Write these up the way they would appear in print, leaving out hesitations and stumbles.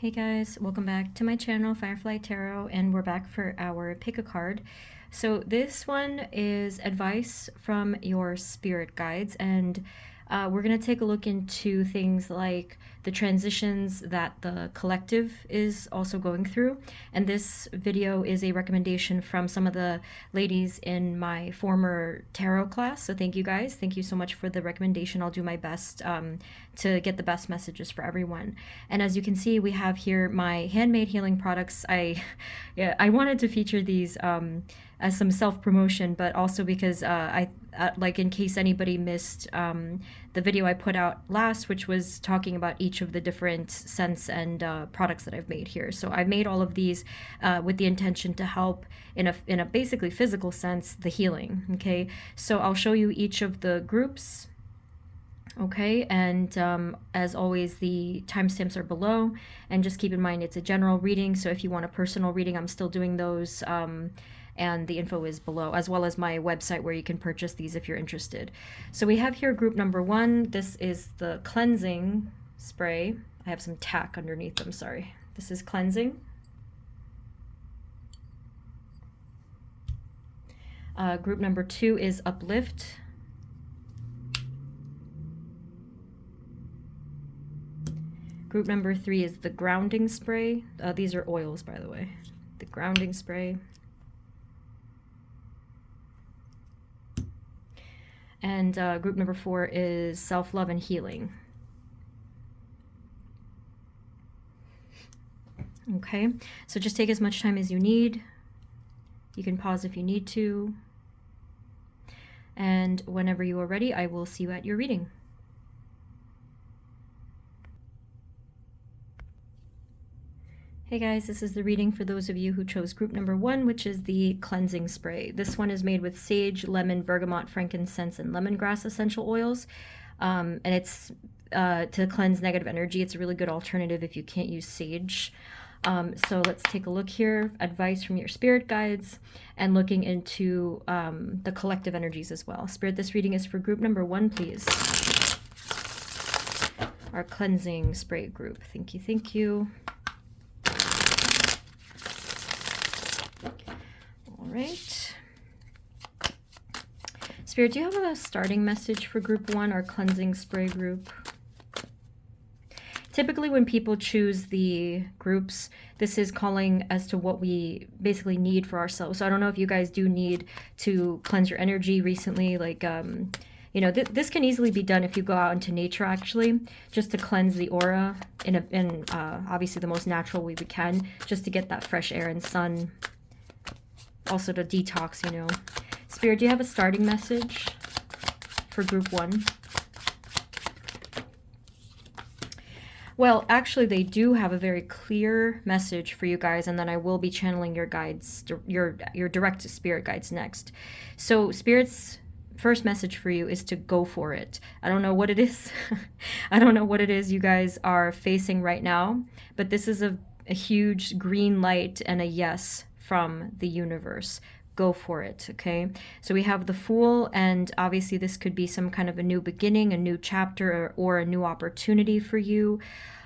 Hey guys, welcome back to my channel, Firefly Tarot, and we're back for our pick a card. So this one is advice from your spirit guides, and we're going to take a look into things like the transitions that the collective is also going through. And this video is a recommendation from some of the ladies in my former tarot class. So thank you guys. Thank you so much for the recommendation. I'll do my best to get the best messages for everyone. And as you can see, we have here my handmade healing products. I wanted to feature these as some self-promotion, but also because like in case anybody missed the video I put out last, which was talking about each of the different scents and products that I've made here. So I've made all of these with the intention to help in a basically physical sense the healing. Okay, so I'll show you each of the groups. Okay, and as always, the timestamps are below, and just keep in mind it's a general reading, so if you want a personal reading, I'm still doing those, and the info is below, as well as my website where you can purchase these if you're interested. So we have here group number 1. This is the cleansing spray. I have some tack underneath them, sorry. This is cleansing. Group number 2 is Uplift. Group number 3 is the grounding spray. These are oils, by the way. The grounding spray. And group number 4 is self-love and healing. Okay, so just take as much time as you need. You can pause if you need to. And whenever you are ready, I will see you at your reading. Hey guys, this is the reading for those of you who chose group number 1, which is the cleansing spray. This one is made with sage, lemon, bergamot, frankincense, and lemongrass essential oils. And it's to cleanse negative energy. It's a really good alternative if you can't use sage. So let's take a look here. Advice from your spirit guides and looking into the collective energies as well. Spirit, this reading is for group number 1, please. Our cleansing spray group. Thank you, thank you. All right. Spirit, do you have a starting message for group 1, our cleansing spray group? Typically when people choose the groups, this is calling as to what we basically need for ourselves. So I don't know if you guys do need to cleanse your energy recently, like, you know, this can easily be done if you go out into nature, actually, just to cleanse the aura in obviously the most natural way we can, just to get that fresh air and sun. Also to detox, you know. Spirit, do you have a starting message for group 1? Well, actually, they do have a very clear message for you guys, and then I will be channeling your guides, your direct spirit guides next. So Spirit's first message for you is to go for it. I don't know what it is. I don't know what it is you guys are facing right now, but this is a huge green light and a yes from the universe. Go for it, okay? So we have the Fool, and obviously this could be some kind of a new beginning, a new chapter, or a new opportunity for you.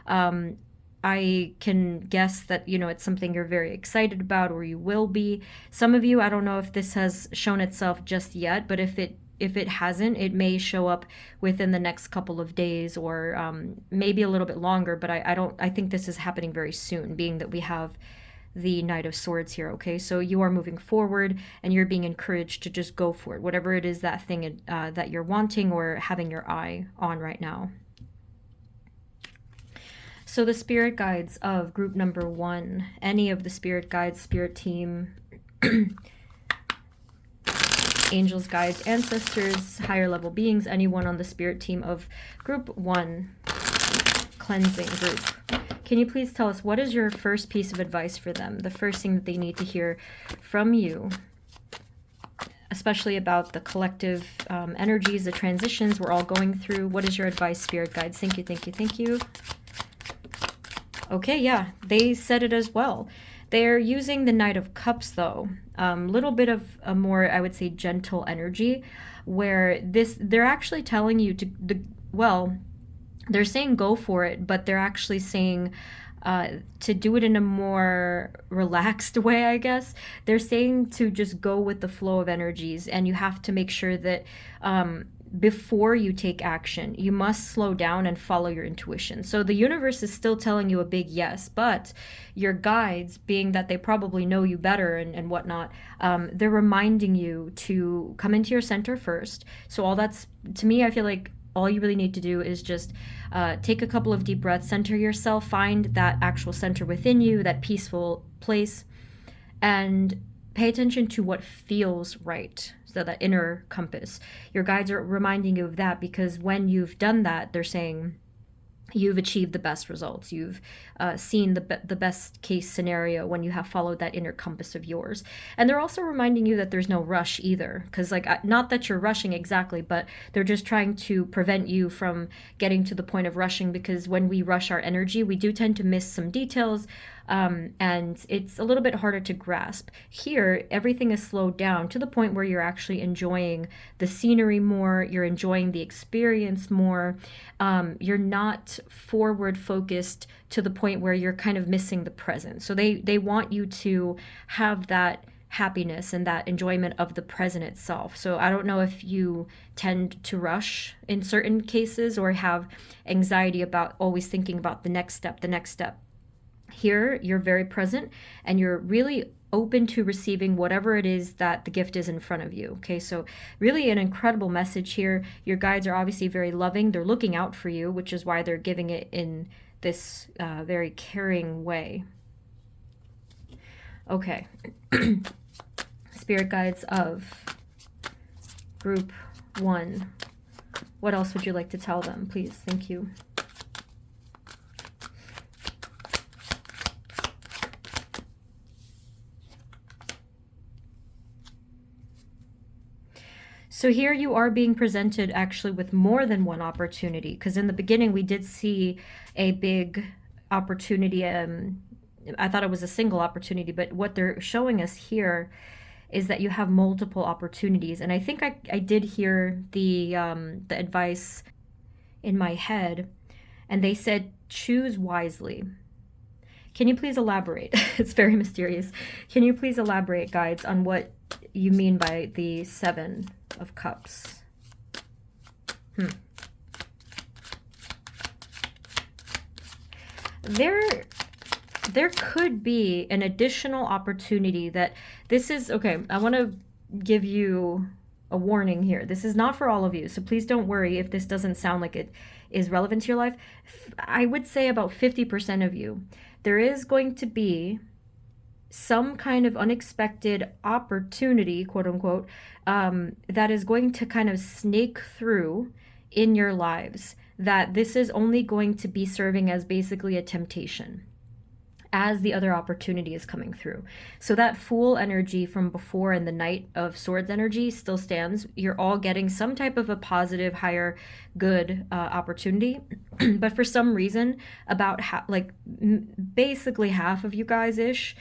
I can guess that, you know, it's something you're very excited about, or you will be. Some of you, I don't know if this has shown itself just yet, but if it hasn't, it may show up within the next couple of days, or maybe a little bit longer, but I think this is happening very soon, being that we have the Knight of Swords here, okay? So you are moving forward, and you're being encouraged to just go for it, whatever it is, that thing that you're wanting or having your eye on right now. So the spirit guides of group number 1, any of the spirit guides, spirit team, angels, guides, ancestors, higher level beings, anyone on the spirit team of group 1, cleansing group. Can you please tell us, what is your first piece of advice for them? The first thing that they need to hear from you, especially about the collective energies, the transitions we're all going through. What is your advice, spirit guides? Thank you, thank you, thank you. Okay, yeah, they said it as well. They're using the Knight of Cups, though. Little bit of a more, I would say, gentle energy, where they're actually telling you to, well, they're saying go for it, but they're actually saying to do it in a more relaxed way, I guess. They're saying to just go with the flow of energies, and you have to make sure that before you take action, you must slow down and follow your intuition. So the universe is still telling you a big yes, but your guides, being that they probably know you better and whatnot, they're reminding you to come into your center first. So all that's, to me, I feel like all you really need to do is just take a couple of deep breaths, center yourself, find that actual center within you, that peaceful place, and pay attention to what feels right. So that inner compass. Your guides are reminding you of that, because when you've done that, they're saying you've achieved the best results. You've seen the best case scenario when you have followed that inner compass of yours. And they're also reminding you that there's no rush either, because like, not that you're rushing exactly, but they're just trying to prevent you from getting to the point of rushing, because when we rush our energy, we do tend to miss some details, and it's a little bit harder to grasp. Here, everything is slowed down to the point where you're actually enjoying the scenery more, you're enjoying the experience more, you're not forward focused to the point where you're kind of missing the present. So they want you to have that happiness and that enjoyment of the present itself. So I don't know if you tend to rush in certain cases or have anxiety about always thinking about the next step, the next step. Here, you're very present and you're really open to receiving whatever it is that the gift is in front of you. Okay, so really an incredible message here. Your guides are obviously very loving. They're looking out for you, which is why they're giving it in this very caring way. Okay. Spirit guides of group 1. What else would you like to tell them, please? Thank you. So here you are being presented actually with more than one opportunity, because in the beginning we did see a big opportunity. I thought it was a single opportunity, but what they're showing us here is that you have multiple opportunities. And I think I did hear the advice in my head, and they said choose wisely. Can you please elaborate? It's very mysterious. Can you please elaborate, guides, on what you mean by the 7 of Cups? There could be an additional opportunity that this is, okay, I want to give you a warning here. This is not for all of you, so please don't worry if this doesn't sound like it is relevant to your life. I would say about 50% of you, there is going to be some kind of unexpected opportunity, quote unquote, that is going to kind of snake through in your lives, that this is only going to be serving as basically a temptation as the other opportunity is coming through. So that Fool energy from before and the Knight of Swords energy still stands. You're all getting some type of a positive, higher, good opportunity. But for some reason, about basically half of you guys-ish,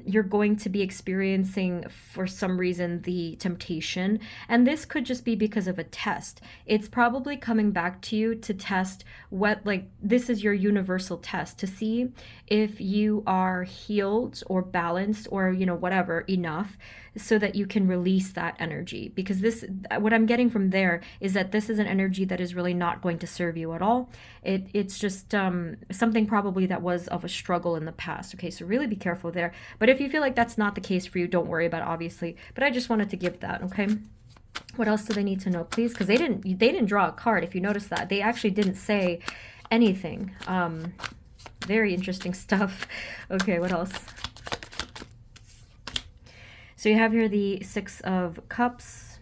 you're going to be experiencing, for some reason, the temptation. And this could just be because of a test. It's probably coming back to you to test what, like, this is your universal test to see if you are healed or balanced or, you know, whatever, enough, so that you can release that energy. Because this, what I'm getting from there is that this is an energy that is really not going to serve you at all. It's just something probably that was of a struggle in the past. Okay, so really be careful there. But if you feel like that's not the case for you, don't worry about it, obviously. But I just wanted to give that, okay? What else do they need to know, please? Because they didn't draw a card, if you notice that. They actually didn't say anything. Very interesting stuff. Okay, what else? So you have here the 6 of Cups.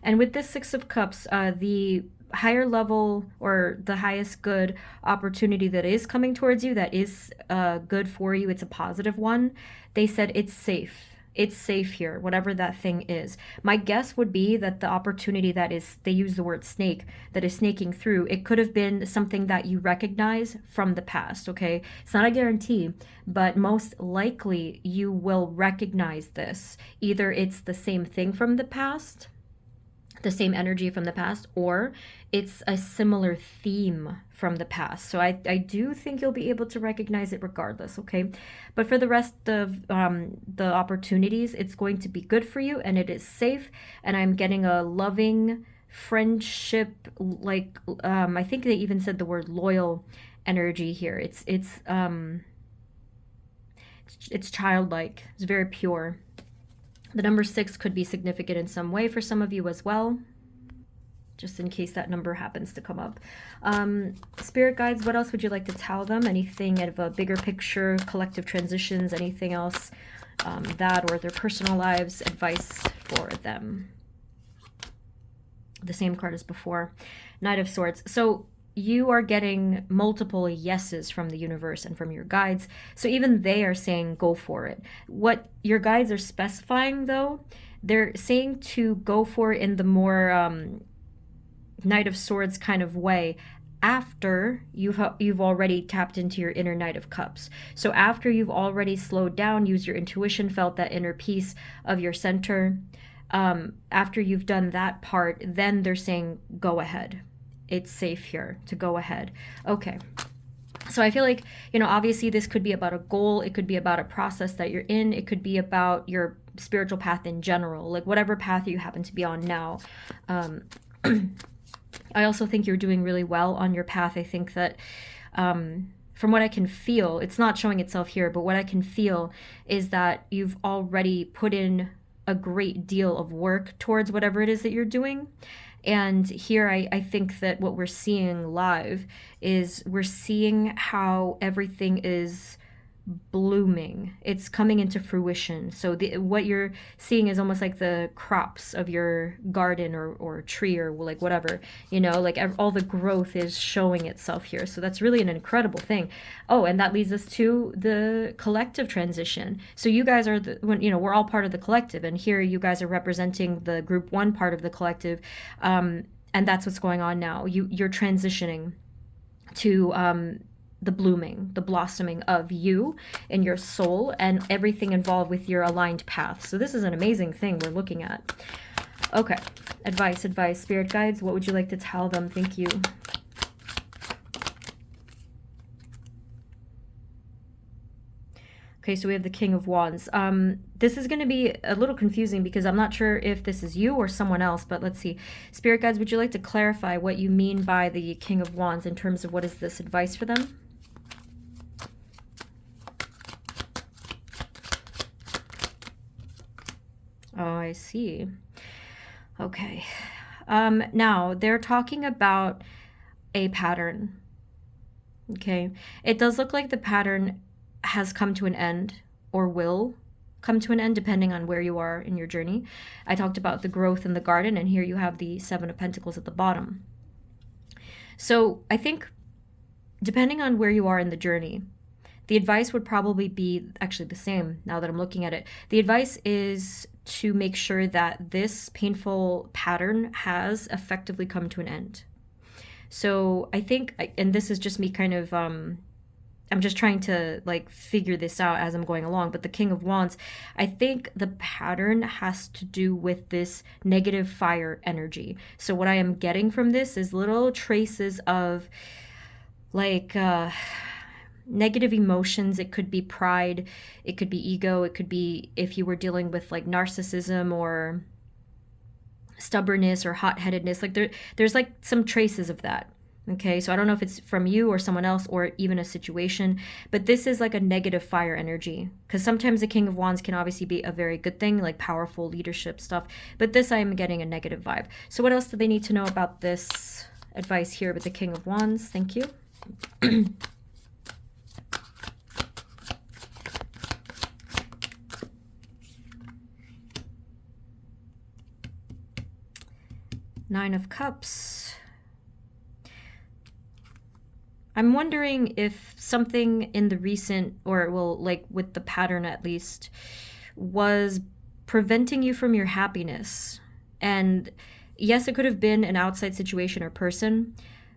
And with this 6 of Cups, the higher level or the highest good opportunity that is coming towards you, that is good for you, it's a positive one. They said it's safe. It's safe here, whatever that thing is. My guess would be that the opportunity that is, they use the word snake, that is snaking through, it could have been something that you recognize from the past, okay? It's not a guarantee, but most likely you will recognize this. Either it's the same thing from the past the same energy from the past, or it's a similar theme from the past. So I do think you'll be able to recognize it regardless, okay? But for the rest of the opportunities, it's going to be good for you and it is safe. And I'm getting a loving friendship, like I think they even said the word loyal energy here. It's childlike. It's very pure. The number 6 could be significant in some way for some of you as well, just in case that number happens to come up. Spirit guides, what else would you like to tell them? Anything out of a bigger picture, collective transitions, anything else, that or their personal lives, advice for them? The same card as before. Knight of Swords. So you are getting multiple yeses from the universe and from your guides. So even they are saying go for it. What your guides are specifying, though, they're saying to go for it in the more Knight of Swords kind of way after you've already tapped into your inner Knight of Cups. So after you've already slowed down, used your intuition, felt that inner peace of your center, after you've done that part, then they're saying go ahead. It's safe here to go ahead. Okay. So I feel like, obviously this could be about a goal. It could be about a process that you're in. It could be about your spiritual path in general, like whatever path you happen to be on now. I also think you're doing really well on your path. I think that from what I can feel, it's not showing itself here, but what I can feel is that you've already put in a great deal of work towards whatever it is that you're doing. And here I think that what we're seeing live is we're seeing how everything is blooming. It's coming into fruition. So what you're seeing is almost like the crops of your garden or tree or like whatever, like all the growth is showing itself here. So that's really an incredible thing. Oh, and that leads us to the collective transition. So you guys are we're all part of the collective, and here you guys are representing the group 1 part of the collective. And that's what's going on now. You're transitioning to the blooming, the blossoming of you and your soul and everything involved with your aligned path. So this is an amazing thing we're looking at. Okay, advice, spirit guides, what would you like to tell them? Thank you. Okay, so we have the King of Wands. This is going to be a little confusing because I'm not sure if this is you or someone else, but let's see. Spirit guides, would you like to clarify what you mean by the King of Wands in terms of what is this advice for them? Oh, I see. Okay. Now, they're talking about a pattern. Okay. It does look like the pattern has come to an end or will come to an end depending on where you are in your journey. I talked about the growth in the garden, and here you have the 7 of Pentacles at the bottom. So I think depending on where you are in the journey, the advice would probably be actually the same now that I'm looking at it. The advice is to make sure that this painful pattern has effectively come to an end. So I think, and this is just me kind of, I'm just trying to like figure this out as I'm going along, but the King of Wands, I think the pattern has to do with this negative fire energy. So what I am getting from this is little traces of like, negative emotions. It could be pride, it could be ego, it could be if you were dealing with like narcissism or stubbornness or hot-headedness, like there's like some traces of that. Okay, so I don't know if it's from you or someone else or even a situation, but this is like a negative fire energy, because sometimes the King of Wands can obviously be a very good thing, like powerful leadership stuff, but this I'm getting a negative vibe. So what else do they need to know about this advice here with the King of Wands? Thank you. Nine of Cups. I'm wondering if something in the recent, or well, like with the pattern at least, was preventing you from your happiness. And yes, it could have been an outside situation or person,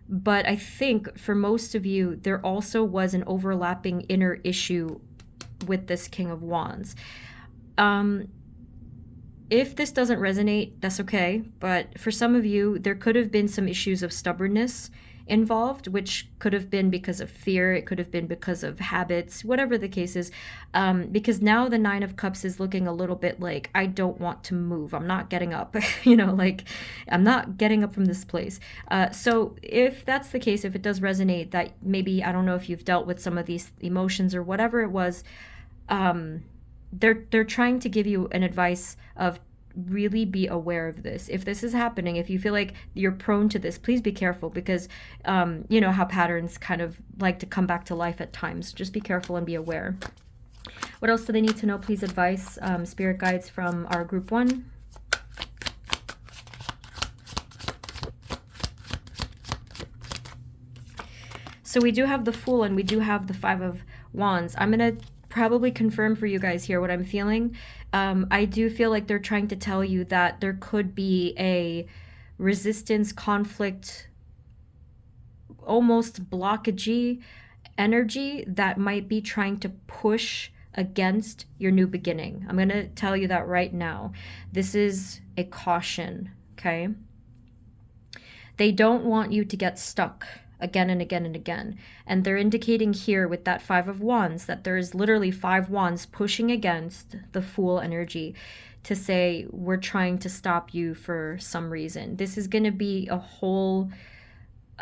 but I think for most of you, there also was an overlapping inner issue with this King of Wands. if this doesn't resonate, that's okay. But for some of you, there could have been some issues of stubbornness involved, which could have been because of fear. It could have been because of habits, whatever the case is. Because now the Nine of Cups is looking a little bit like, I don't want to move. I'm not getting up. You know, like, I'm not getting up from this place. So if that's the case, if it does resonate, that maybe, I don't know if you've dealt with some of these emotions or whatever it was, they're trying to give you an advice of really be aware of this. If this is happening, if you feel like you're prone to this, please be careful, because you know how patterns kind of like to come back to life at times. Just be careful and be aware. What else do they need to know? Please advice, spirit guides from our group 1. So we do have the Fool and we do have the Five of Wands. I'm going to probably confirm for you guys here what I'm feeling. I do feel like they're trying to tell you that there could be a resistance, conflict, almost blockagey energy that might be trying to push against your new beginning. I'm going to tell you that right now. This is a caution, okay? They don't want you to get stuck again and again and again. And they're indicating here with that Five of Wands that there is literally 5 wands pushing against the Fool energy to say, we're trying to stop you for some reason. This is going to be a whole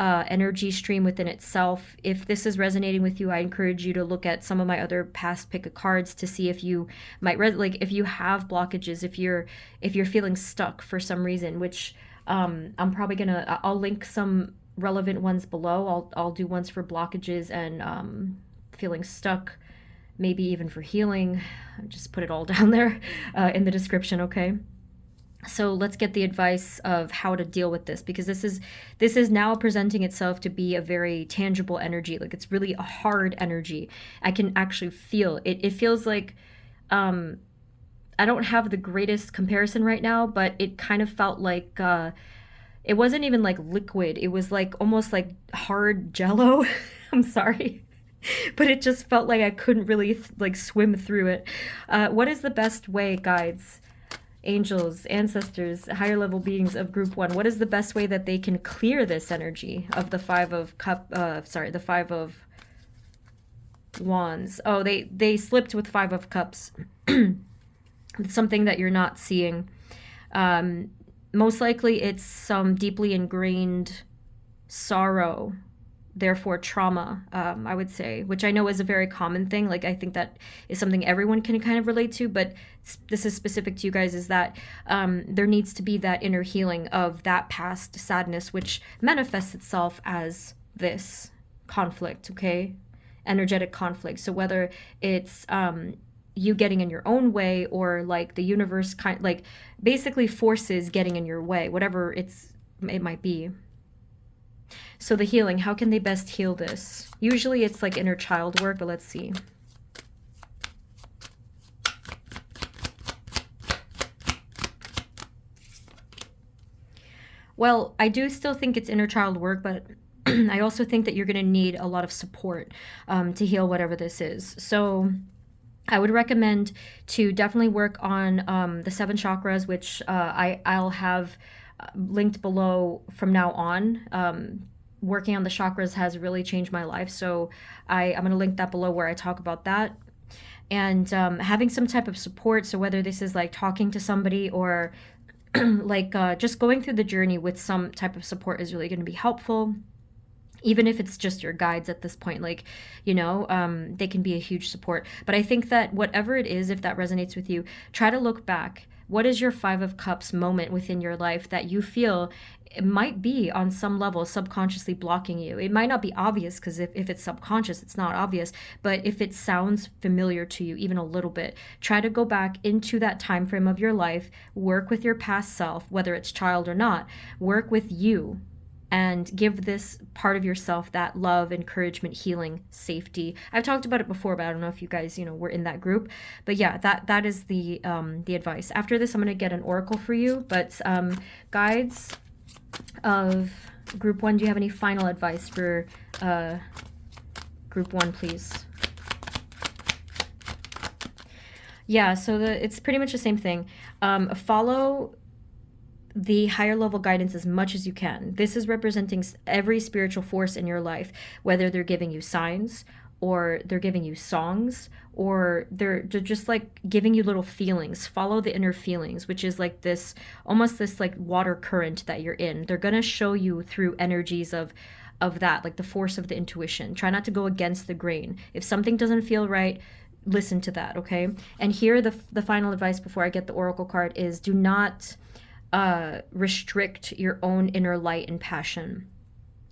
energy stream within itself. If this is resonating with you, I encourage you to look at some of my other past pick of cards to see if you might like if you have blockages, if you're feeling stuck for some reason, which I'm probably gonna, I'll link some relevant ones below. I'll do ones for blockages and feeling stuck, maybe even for healing. Just put it all down there in the description, okay? So let's get the advice of how to deal with this, because this is now presenting itself to be a very tangible energy. Like, it's really a hard energy. I can actually feel it. It feels like I don't have the greatest comparison right now, but it kind of felt like it wasn't even like liquid. It was like almost like hard jello. I'm sorry. But it just felt like I couldn't really like swim through it. What is the best way, guides, angels, ancestors, higher level beings of group 1? What is the best way that they can clear this energy of the Five of the Five of Wands? Oh, they slipped with Five of Cups. It's something that you're not seeing. Most likely it's some deeply ingrained sorrow, therefore trauma, I would say, which I know is a very common thing. Like, I think that is something everyone can kind of relate to, but this is specific to you guys, is that there needs to be that inner healing of that past sadness, which manifests itself as this conflict, okay? Energetic conflict. So whether it's you getting in your own way, or like the universe like basically forces getting in your way, whatever it might be. So the healing, how can they best heal this? Usually it's like inner child work, but let's see. Well, I do still think it's inner child work, but I also think that you're going to need a lot of support to heal whatever this is. So I would recommend to definitely work on the 7 chakras, which I'll have linked below from now on. Working on the chakras has really changed my life, so I'm going to link that below where I talk about that. And having some type of support, so whether this is like talking to somebody or like just going through the journey with some type of support is really going to be helpful. Even if it's just your guides at this point, like, you know, they can be a huge support. But I think that whatever it is, if that resonates with you, try to look back. What is your Five of Cups moment within your life that you feel it might be on some level subconsciously blocking you? It might not be obvious, because if it's subconscious, it's not obvious. But if it sounds familiar to you, even a little bit, try to go back into that time frame of your life, work with your past self, whether it's child or not, work with you, and give this part of yourself that love, encouragement, healing, safety. I've talked about it before, but I don't know if you guys, were in that group. But yeah, that is the advice. After this, I'm going to get an oracle for you. But guides of group 1, do you have any final advice for group 1, please? Yeah, so it's pretty much the same thing. Follow the higher level guidance as much as you can. This is representing every spiritual force in your life, whether they're giving you signs or they're giving you songs or they're just like giving you little feelings. Follow the inner feelings, which is like this almost this like water current that you're in. They're going to show you through energies of that, like the force of the intuition. Try not to go against the grain. If something doesn't feel right, listen to that, okay? And here the final advice before I get the oracle card is do not restrict your own inner light and passion.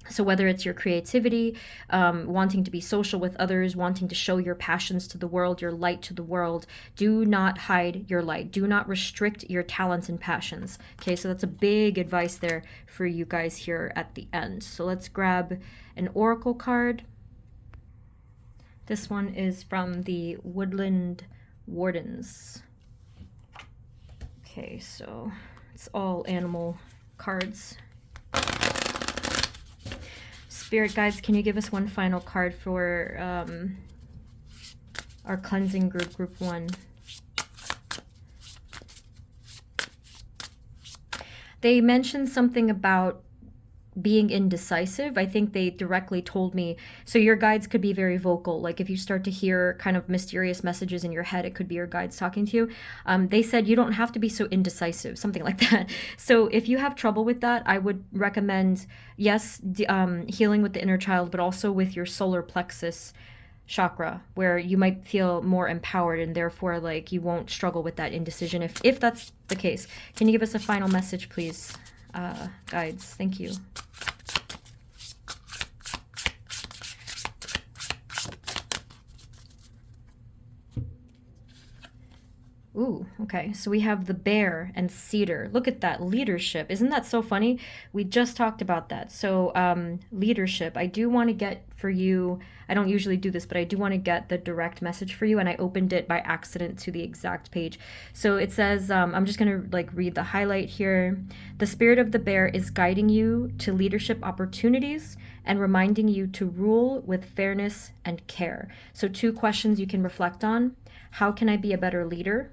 So whether it's your creativity, wanting to be social with others, wanting to show your passions to the world, your light to the world, do not hide your light. Do not restrict your talents and passions. Okay, so that's a big advice there for you guys here at the end. So let's grab an oracle card. This one is from the Woodland Wardens. Okay, so it's all animal cards. Spirit guides, can you give us one final card for our cleansing group, group 1? They mentioned something about being indecisive. I think they directly told me, so your guides could be very vocal. Like if you start to hear kind of mysterious messages in your head, it could be your guides talking to you. They said you don't have to be so indecisive, something like that. So if you have trouble with that, I would recommend, yes, healing with the inner child, but also with your solar plexus chakra, where you might feel more empowered and therefore like you won't struggle with that indecision if that's the case. Can you give us a final message, please, guides? Thank you. Ooh, okay. So we have the bear and cedar. Look at that leadership. Isn't that so funny? We just talked about that. So leadership. I do want to get for you, I don't usually do this, but I do want to get the direct message for you. And I opened it by accident to the exact page. So it says, I'm just going to like read the highlight here. The spirit of the bear is guiding you to leadership opportunities and reminding you to rule with fairness and care. So 2 questions you can reflect on. How can I be a better leader?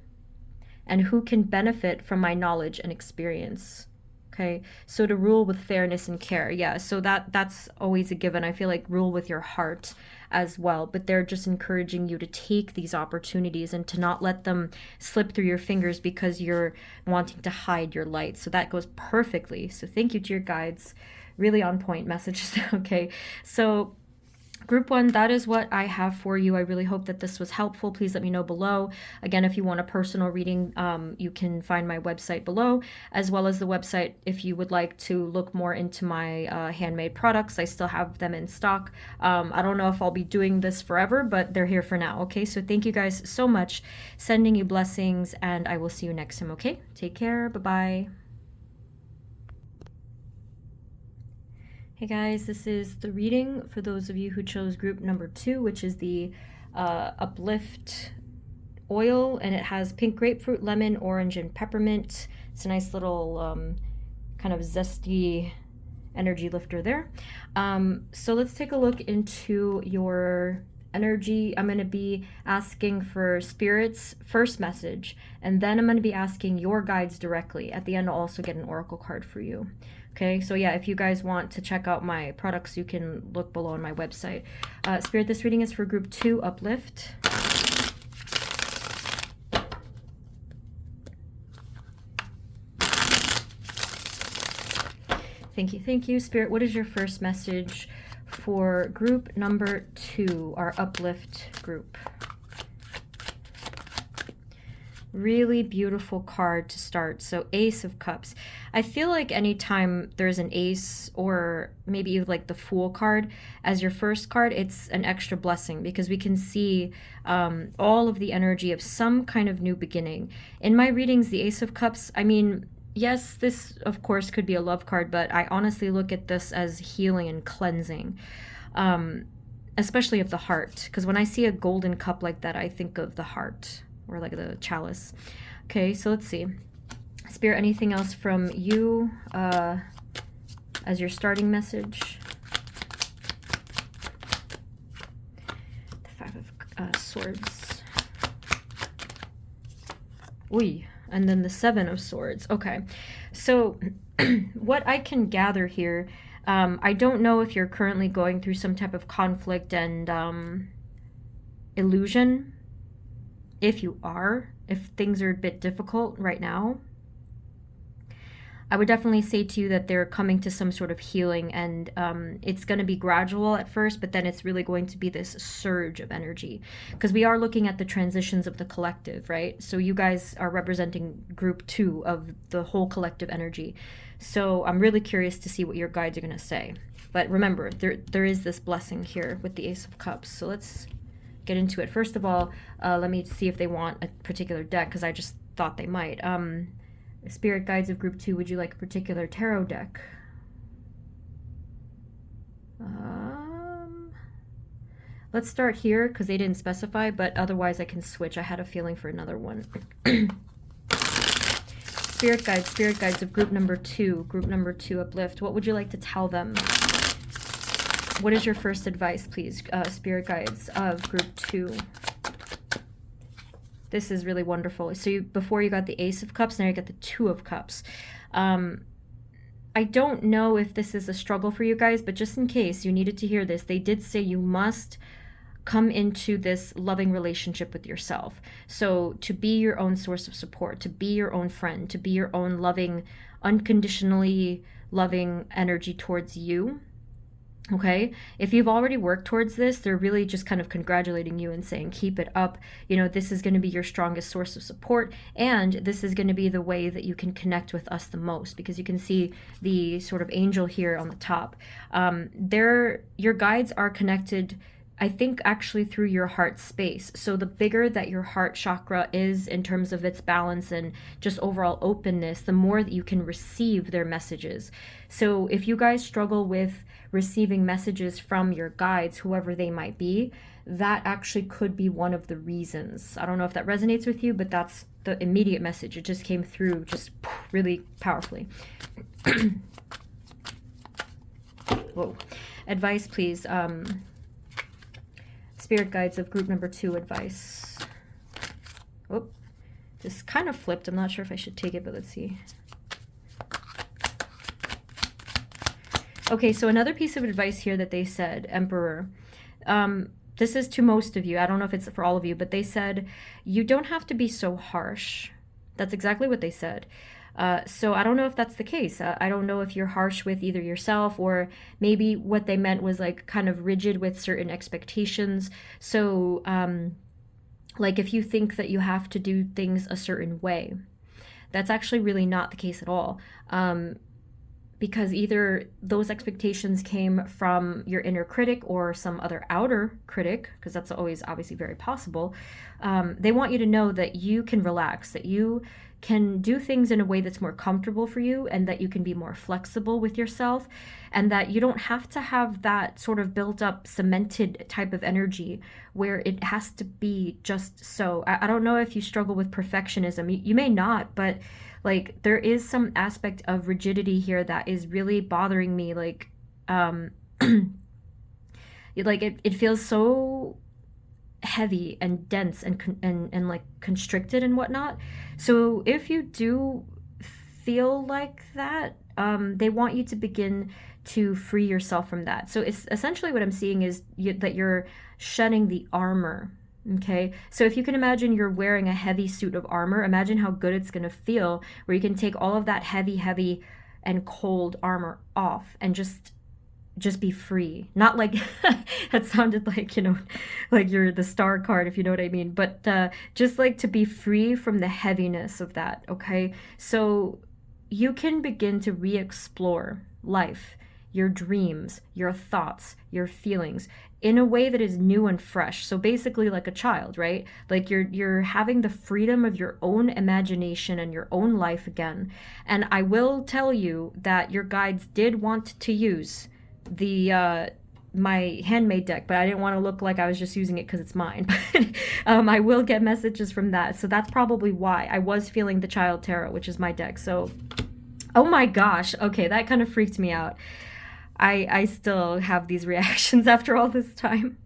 And who can benefit from my knowledge and experience? Okay, so to rule with fairness and care. Yeah, so that's always a given. I feel like rule with your heart as well, but they're just encouraging you to take these opportunities and to not let them slip through your fingers because you're wanting to hide your light. So that goes perfectly. So thank you to your guides. Really on point messages. Okay, so Group 1, that is what I have for you. I really hope that this was helpful. Please let me know below. Again, if you want a personal reading, you can find my website below, as well as the website if you would like to look more into my handmade products. I still have them in stock. I don't know if I'll be doing this forever, but they're here for now. Okay, so thank you guys so much. Sending you blessings, and I will see you next time. Okay, take care. Bye-bye. Hey guys, this is the reading for those of you who chose group number 2, which is the Uplift oil, and it has pink grapefruit, lemon, orange, and peppermint. It's a nice little kind of zesty energy lifter there. So let's take a look into your energy. I'm going to be asking for Spirit's first message, and then I'm going to be asking your guides directly. At the end, I'll also get an oracle card for you. Okay, so yeah, if you guys want to check out my products, you can look below on my website. Spirit, this reading is for group 2, Uplift. Thank you. Spirit, what is your first message for group number 2, our Uplift group? Really beautiful card to start. So Ace of Cups. I feel like anytime there's an ace or maybe like the Fool card as your first card, it's an extra blessing because we can see all of the energy of some kind of new beginning. In my readings, the Ace of Cups, I mean, yes, this of course could be a love card, but I honestly look at this as healing and cleansing, especially of the heart. Because when I see a golden cup like that, I think of the heart, or like the chalice. Okay, so let's see. Spirit, anything else from you as your starting message? The 5 of Swords. Oy. And then the Seven of Swords. Okay. So what I can gather here, I don't know if you're currently going through some type of conflict and illusion. If you are, if things are a bit difficult right now, I would definitely say to you that they're coming to some sort of healing, and it's going to be gradual at first, but then it's really going to be this surge of energy, because we are looking at the transitions of the collective, right? So you guys are representing group 2 of the whole collective energy. So I'm really curious to see what your guides are going to say. But remember, there is this blessing here with the Ace of Cups. So let's get into it. First of all, let me see if they want a particular deck, because I just thought they might. Spirit guides of group 2, would you like a particular tarot deck? Let's start here because they didn't specify, but otherwise I can switch. I had a feeling for another one. Spirit guides of group number 2, Uplift. What would you like to tell them? What is your first advice, please? Spirit guides of group 2. This is really wonderful. So before you got the Ace of Cups, now you got the Two of Cups. I don't know if this is a struggle for you guys, but just in case you needed to hear this, they did say you must come into this loving relationship with yourself. So to be your own source of support, to be your own friend, to be your own loving, unconditionally loving energy towards you. Okay, if you've already worked towards this, they're really just kind of congratulating you and saying, keep it up. You know, this is going to be your strongest source of support. And this is going to be the way that you can connect with us the most, because you can see the sort of angel here on the top. Your guides are connected, I think, actually through your heart space. So the bigger that your heart chakra is in terms of its balance and just overall openness, the more that you can receive their messages. So if you guys struggle with receiving messages from your guides, whoever they might be, that actually could be one of the reasons. I don't know if that resonates with you, but that's the immediate message. It just came through just really powerfully. Whoa. Advice, please. Spirit guides of group number 2, advice. Oh, this kind of flipped. I'm not sure if I should take it, but let's see. Okay, so another piece of advice here that they said, Emperor. This is to most of you. I don't know if it's for all of you, but they said, you don't have to be so harsh. That's exactly what they said. So I don't know if that's the case. I don't know if you're harsh with either yourself, or maybe what they meant was like kind of rigid with certain expectations. So like if you think that you have to do things a certain way, that's actually really not the case at all. Because either those expectations came from your inner critic or some other outer critic, because that's always obviously very possible. They want you to know that you can relax, that you can do things in a way that's more comfortable for you, and that you can be more flexible with yourself, and that you don't have to have that sort of built up cemented type of energy where it has to be just so. I don't know if you struggle with perfectionism. You may not, but like there is some aspect of rigidity here that is really bothering me. Like it feels so heavy and dense and like constricted and whatnot. So if you do feel like that, they want you to begin to free yourself from that. So it's essentially what I'm seeing is that you're shedding the armor. Okay, so if you can imagine you're wearing a heavy suit of armor, imagine how good it's going to feel where you can take all of that heavy and cold armor off and just be free. Not like that sounded like, you know, like you're the star card, if you know what I mean, but just like to be free from the heaviness of that. Okay, so you can begin to re-explore life, your dreams, your thoughts, your feelings in a way that is new and fresh. So basically like a child, right? Like you're having the freedom of your own imagination and your own life again. And I will tell you that your guides did want to use the my handmade deck, but I didn't want to look like I was just using it because it's mine. I will get messages from that. So that's probably why I was feeling the Child Tarot, which is my deck. So, oh my gosh. Okay, that kind of freaked me out. I still have these reactions after all this time.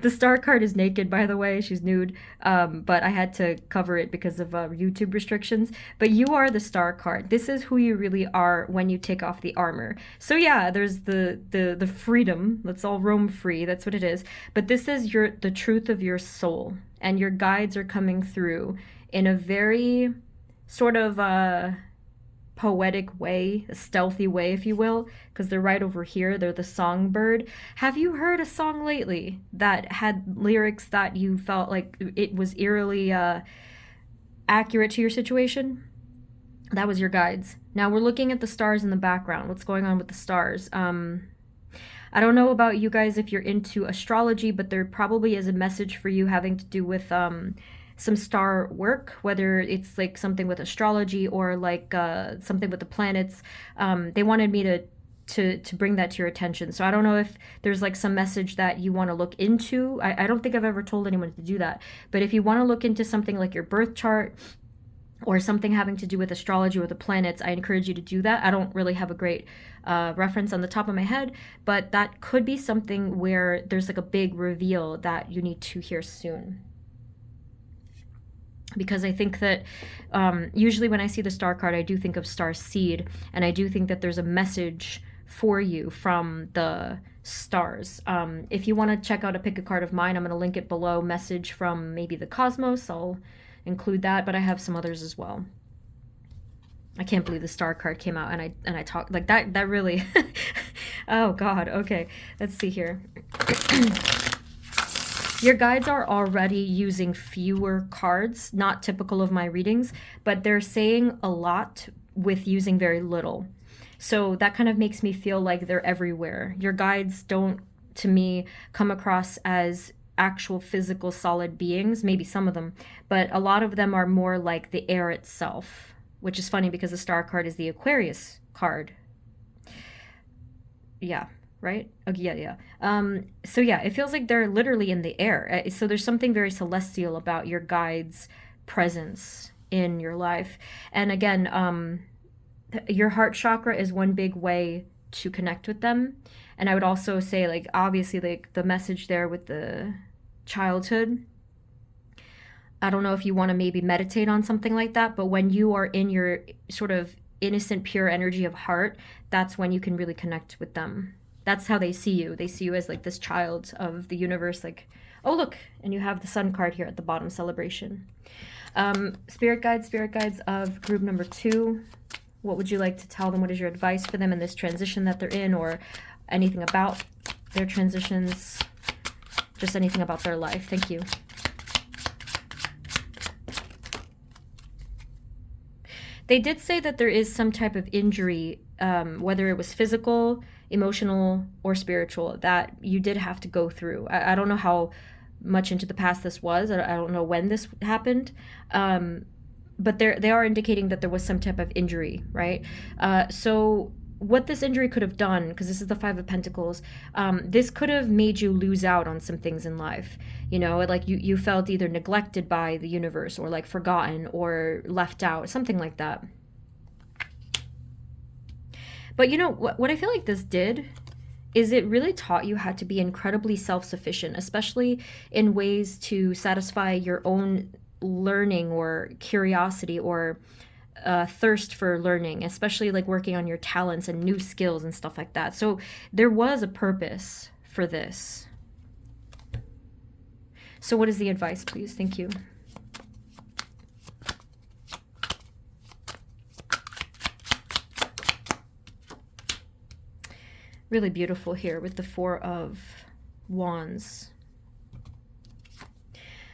The star card is naked, by the way. She's nude, but I had to cover it because of YouTube restrictions. But you are the star card. This is who you really are when you take off the armor. So yeah, there's the freedom. Let's all roam free. That's what it is. But this is the truth of your soul, and your guides are coming through in a very sort of poetic way, a stealthy way, if you will, because they're right over here. They're the songbird. Have you heard a song lately that had lyrics that you felt like it was eerily accurate to your situation? That was your guides. Now we're looking at the stars in the background. What's going on with the stars? I don't know about you guys if you're into astrology, but there probably is a message for you having to do with some star work, whether it's like something with astrology or like something with the planets. They wanted me to bring that to your attention. So I don't know if there's like some message that you want to look into. I don't think I've ever told anyone to do that. But if you want to look into something like your birth chart or something having to do with astrology or the planets, I encourage you to do that. I don't really have a great reference on the top of my head, but that could be something where there's like a big reveal that you need to hear soon. Because I think that usually when I see the star card, I do think of star seed, and I do think that there's a message for you from the stars. If you want to check out a pick a card of mine, I'm going to link it below. Message from maybe the cosmos, I'll include that, but I have some others as well. I can't believe the star card came out and I talked like that really oh god. Okay, let's see here. Your guides are already using fewer cards, not typical of my readings, but they're saying a lot with using very little. So that kind of makes me feel like they're everywhere. Your guides don't, to me, come across as actual physical solid beings, maybe some of them, but a lot of them are more like the air itself, which is funny because the star card is the Aquarius card. Yeah. Right? Oh, yeah. So yeah, it feels like they're literally in the air. So there's something very celestial about your guides' presence in your life. And again, your heart chakra is one big way to connect with them. And I would also say, like, obviously, like the message there with the childhood. I don't know if you want to maybe meditate on something like that, but when you are in your sort of innocent, pure energy of heart, that's when you can really connect with them. That's how they see you. They see you as like this child of the universe, like, oh, look, and you have the sun card here at the bottom, celebration. Spirit guides of group number 2. What would you like to tell them? What is your advice for them in this transition that they're in, or anything about their transitions, just anything about their life? Thank you. They did say that there is some type of injury, whether it was physical, emotional, or spiritual, that you did have to go through. I don't know how much into the past this was. I don't know when this happened. But they are indicating that there was some type of injury, right? So what this injury could have done, because this is the 5 of Pentacles, this could have made you lose out on some things in life. You know, like you felt either neglected by the universe or like forgotten or left out, something like that. But you know, what I feel like this did is it really taught you how to be incredibly self-sufficient, especially in ways to satisfy your own learning or curiosity or thirst for learning, especially like working on your talents and new skills and stuff like that. So there was a purpose for this. So what is the advice, please? Thank you. Really beautiful here with the 4 of Wands.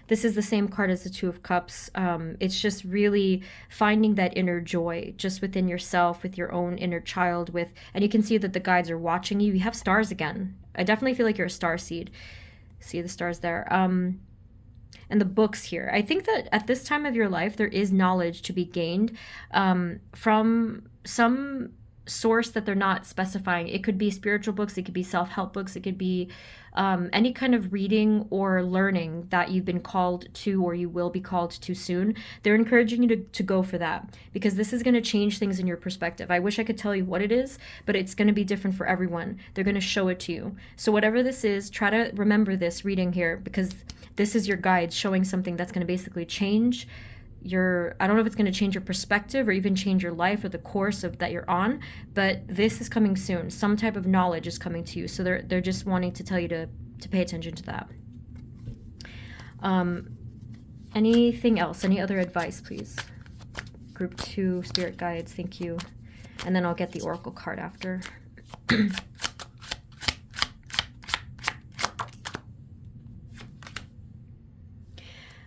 This is the same card as the 2 of Cups. It's just really finding that inner joy just within yourself, with your own inner child, and you can see that the guides are watching you. You have stars again. I definitely feel like you're a star seed. See the stars there. And the books here. I think that at this time of your life, there is knowledge to be gained from some source that they're not specifying. It could be spiritual books, it could be self-help books, it could be any kind of reading or learning that you've been called to or you will be called to soon. They're encouraging you to go for that because this is going to change things in your perspective. I wish I could tell you what it is, but it's going to be different for everyone. They're going to show it to you. So whatever this is, try to remember this reading here because this is your guide showing something that's going to basically change I don't know if it's going to change your perspective or even change your life or the course of that you're on, but this is coming soon. Some type of knowledge is coming to you. So they're just wanting to tell you to pay attention to that. Anything else? Any other advice, please? Group 2 spirit guides, thank you. And then I'll get the oracle card after.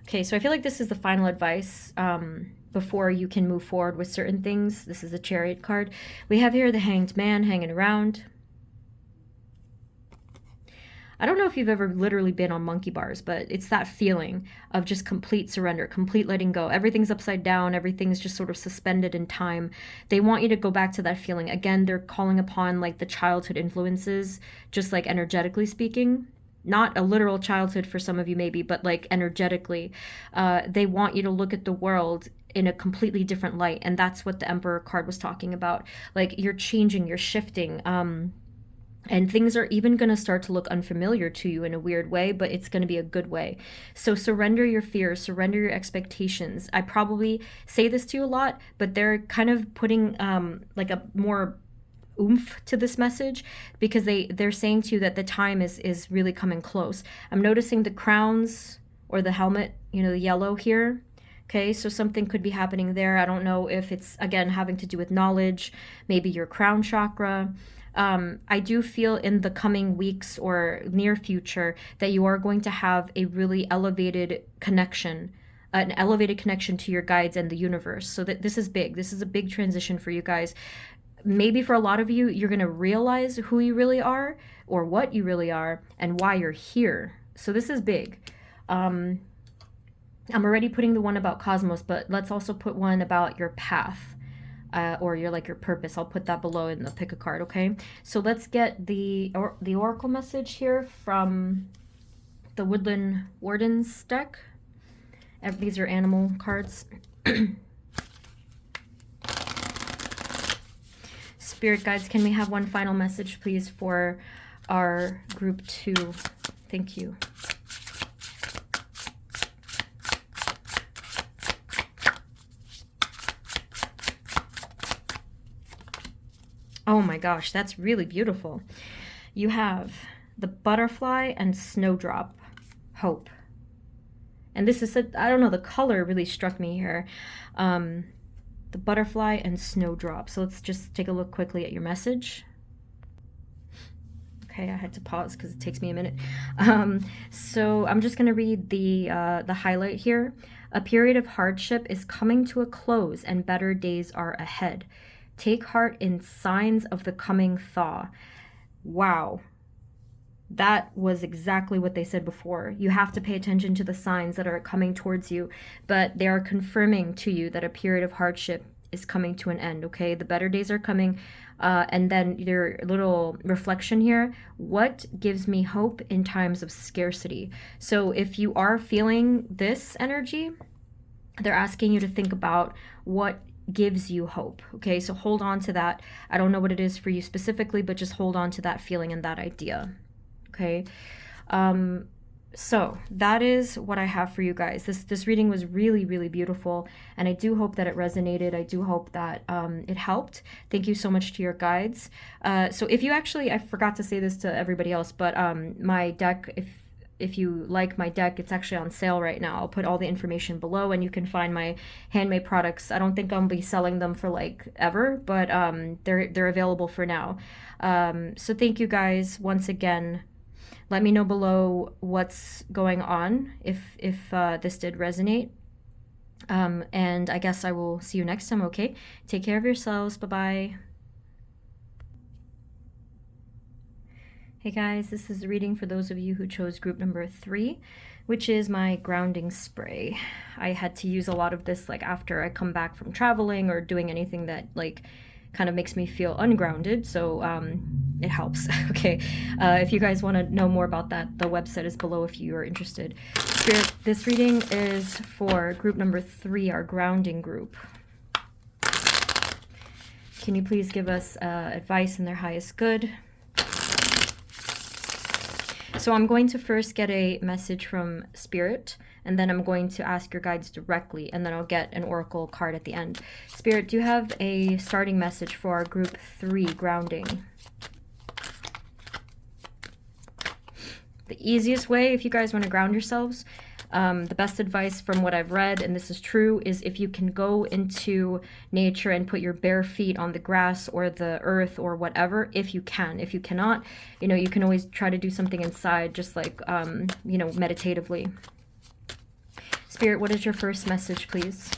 Okay, so I feel like this is the final advice before you can move forward with certain things. This is a Chariot card. We have here the Hanged Man hanging around. I don't know if you've ever literally been on monkey bars, but it's that feeling of just complete surrender, complete letting go. Everything's upside down. Everything's just sort of suspended in time. They want you to go back to that feeling. Again, they're calling upon like the childhood influences, just like energetically speaking. Not a literal childhood for some of you maybe, but like energetically. They want you to look at the world in a completely different light. And that's what the Emperor card was talking about. Like you're changing, you're shifting. And things are even going to start to look unfamiliar to you in a weird way, but it's going to be a good way. So surrender your fears, surrender your expectations. I probably say this to you a lot, but they're kind of putting like a more oomph to this message because they're saying to you that the time is really coming close. I'm noticing the crowns or the helmet, you know, the yellow here. Okay, so something could be happening there. I don't know if it's, again, having to do with knowledge, maybe your crown chakra. I do feel in the coming weeks or near future that you are going to have a really elevated connection, an elevated connection to your guides and the universe. So that this is big. This is a big transition for you guys. Maybe for a lot of you, you're going to realize who you really are or what you really are and why you're here. So this is big. I'm already putting the one about cosmos, but let's also put one about your path or your purpose. I'll put that below in the pick a card, okay? So let's get the oracle message here from the Woodland Wardens deck. These are animal cards. Spirit guides, can we have one final message, please, for our group 2? Thank you. Oh my gosh, that's really beautiful. You have the butterfly and snowdrop, hope. And this is, I don't know, the color really struck me here. The butterfly and snowdrop. So let's just take a look quickly at your message. Okay, I had to pause because it takes me a minute. So I'm just going to read the highlight here. A period of hardship is coming to a close and better days are ahead. Take heart in signs of the coming thaw. Wow. That was exactly what they said before. You have to pay attention to the signs that are coming towards you, but they are confirming to you that a period of hardship is coming to an end, okay? The better days are coming. And then your little reflection here, what gives me hope in times of scarcity? So if you are feeling this energy, they're asking you to think about what gives you hope, okay? So hold on to that. I don't know what it is for you specifically, but just hold on to that feeling and that idea. Okay, so that is what I have for you guys. This reading was really, really beautiful, and I do hope that it resonated. I do hope that it helped. Thank you so much to your guides. So if you actually, I forgot to say this to everybody else, but my deck, if you like my deck, it's actually on sale right now. I'll put all the information below, and you can find my handmade products. I don't think I'll be selling them for like ever, but they're available for now. So thank you guys once again. Let me know below what's going on if this did resonate. And I guess I will see you next time, okay? Take care of yourselves. Bye-bye. Hey guys, this is the reading for those of you who chose group number 3, which is my grounding spray. I had to use a lot of this like after I come back from traveling or doing anything that like kind of makes me feel ungrounded, so it helps. Okay, if you guys want to know more about that, the website is below if you are interested. Spirit, this reading is for group number 3, our grounding group. Can you please give us advice in their highest good? So I'm going to first get a message from Spirit, and then I'm going to ask your guides directly, and then I'll get an oracle card at the end. Spirit, do you have a starting message for our group 3, grounding? The easiest way, if you guys want to ground yourselves, the best advice from what I've read, and this is true, is if you can go into nature and put your bare feet on the grass or the earth or whatever, if you can. If you cannot, you know, you can always try to do something inside, just like, you know, meditatively. Spirit, what is your first message, please?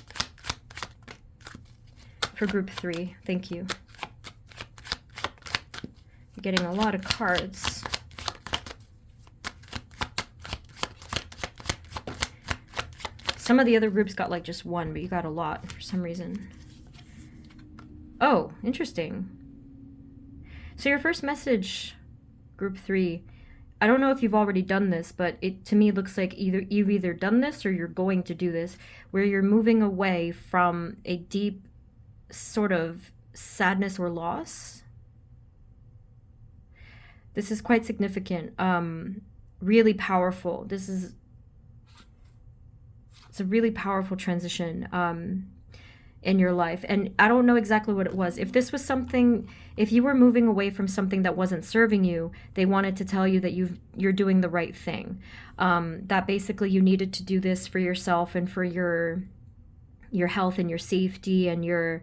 For group 3, thank you. You're getting a lot of cards. Some of the other groups got like just one, but you got a lot for some reason. Oh, interesting. So your first message, group 3, I don't know if you've already done this, but it to me looks like you've either done this or you're going to do this, where you're moving away from a deep sort of sadness or loss. This is quite significant, really powerful. It's a really powerful transition in your life. And I don't know exactly what it was. If this was something, if you were moving away from something that wasn't serving you, they wanted to tell you that you're doing the right thing. That basically you needed to do this for yourself and for your health and your safety and your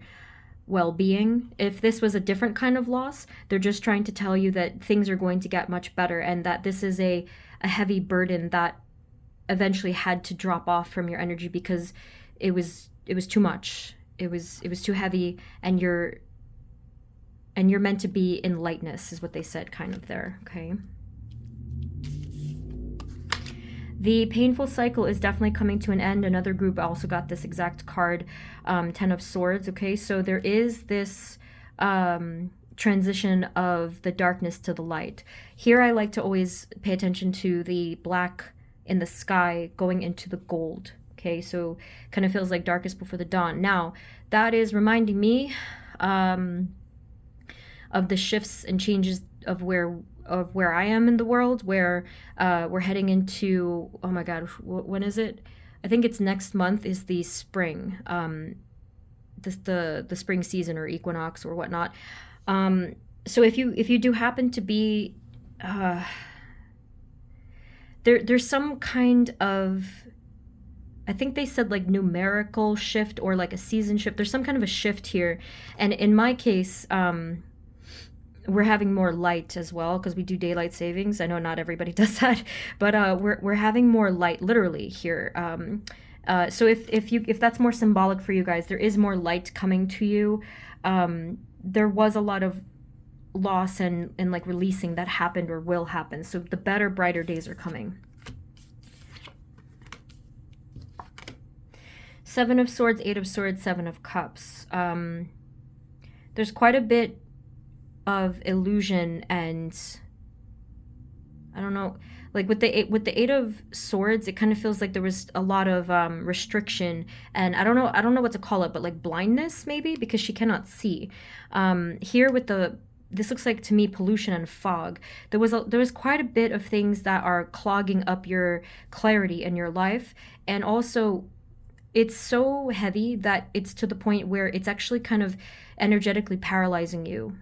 well-being. If this was a different kind of loss, they're just trying to tell you that things are going to get much better and that this is a heavy burden that eventually had to drop off from your energy because it was too much. It was too heavy, and you're meant to be in lightness, is what they said kind of there. Okay. The painful cycle is definitely coming to an end. Another group also got this exact card, 10 of Swords. Okay, so there is this transition of the darkness to the light. Here I like to always pay attention to the black in the sky going into the gold. Okay, so kind of feels like darkest before the dawn. Now, that is reminding me of the shifts and changes of where I am in the world, where we're heading into, oh my God, when is it? I think it's next month is the spring, the spring season or equinox or whatnot. So if you do happen to be there's some kind of, I think they said like numerical shift or like a season shift. There's some kind of a shift here. And in my case, we're having more light as well because we do daylight savings. I know not everybody does that, but we're having more light literally here. So if that's more symbolic for you guys, there is more light coming to you. There was a lot of loss and like releasing that happened or will happen. So the better, brighter days are coming. 7 of Swords, 8 of Swords, 7 of Cups. There's quite a bit of illusion and I don't know, like with the 8 of Swords, it kind of feels like there was a lot of restriction and I don't know what to call it, but like blindness maybe because she cannot see. Here with this looks like to me pollution and fog. There was quite a bit of things that are clogging up your clarity in your life, and also it's so heavy that it's to the point where it's actually kind of energetically paralyzing you.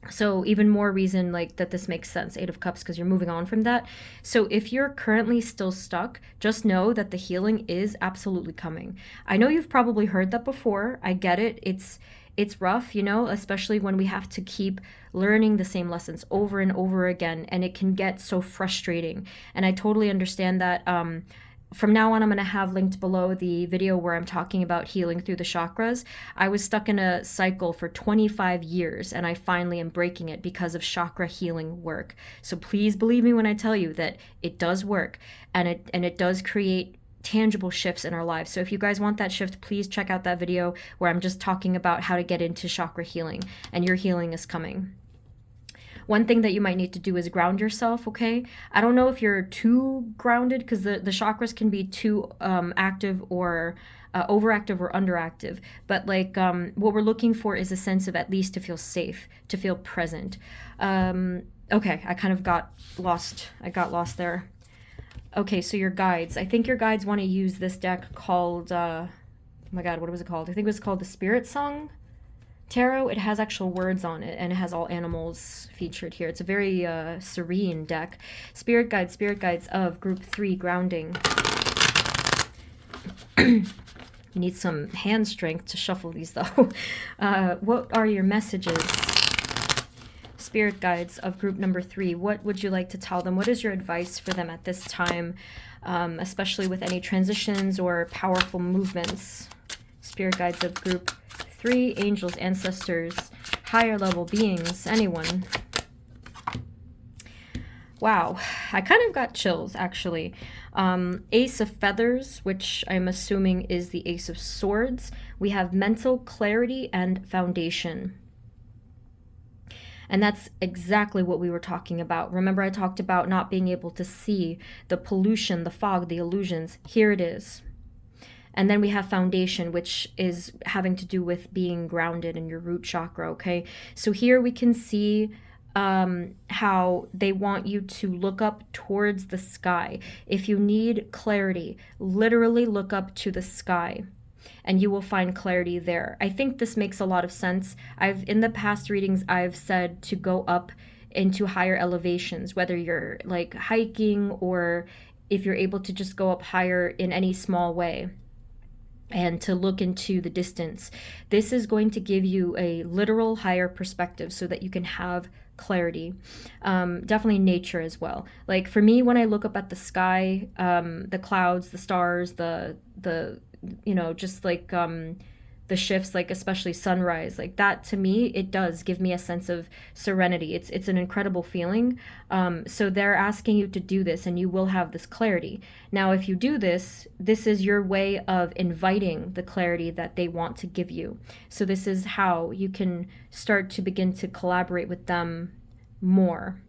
So even more reason like that this makes sense, 8 of Cups, because you're moving on from that. So if you're currently still stuck, just know that the healing is absolutely coming. I know you've probably heard that before. I get it. It's rough, you know, especially when we have to keep learning the same lessons over and over again, and it can get so frustrating. And I totally understand that. From now on, I'm going to have linked below the video where I'm talking about healing through the chakras. I was stuck in a cycle for 25 years, and I finally am breaking it because of chakra healing work. So please believe me when I tell you that it does work, and it does create tangible shifts in our lives. So if you guys want that shift, please check out that video where I'm just talking about how to get into chakra healing, and your healing is coming. One thing that you might need to do is ground yourself, okay? I don't know if you're too grounded, because the chakras can be too active or overactive or underactive. But like what we're looking for is a sense of at least to feel safe, to feel present. Okay, I kind of got lost. I got lost there. Okay, so your guides. I think your guides want to use this deck called, oh my god, what was it called? I think it was called the Spirit Song Tarot. It has actual words on it, and it has all animals featured here. It's a very serene deck. Spirit guides of group 3, grounding. You need some hand strength to shuffle these though. What are your messages? Spirit guides of group number 3, what would you like to tell them? What is your advice for them at this time, especially with any transitions or powerful movements? Spirit guides of group 3, angels, ancestors, higher level beings, anyone. Wow, I kind of got chills actually. Ace of Feathers, which I'm assuming is the Ace of Swords. We have mental clarity and foundation. And that's exactly what we were talking about. Remember, I talked about not being able to see the pollution, the fog, the illusions. Here it is. And then we have foundation, which is having to do with being grounded in your root chakra, okay? So here we can see how they want you to look up towards the sky. If you need clarity, literally look up to the sky, and you will find clarity there. I think this makes a lot of sense. In the past readings, I've said to go up into higher elevations, whether you're like hiking or if you're able to just go up higher in any small way, and to look into the distance. This is going to give you a literal higher perspective so that you can have clarity. Definitely nature as well. Like for me, when I look up at the sky, the clouds, the stars, the you know, just like the shifts, like especially sunrise, like that, to me, it does give me a sense of serenity. It's an incredible feeling. So they're asking you to do this, and you will have this clarity. Now, if you do this, this is your way of inviting the clarity that they want to give you. So this is how you can start to begin to collaborate with them more,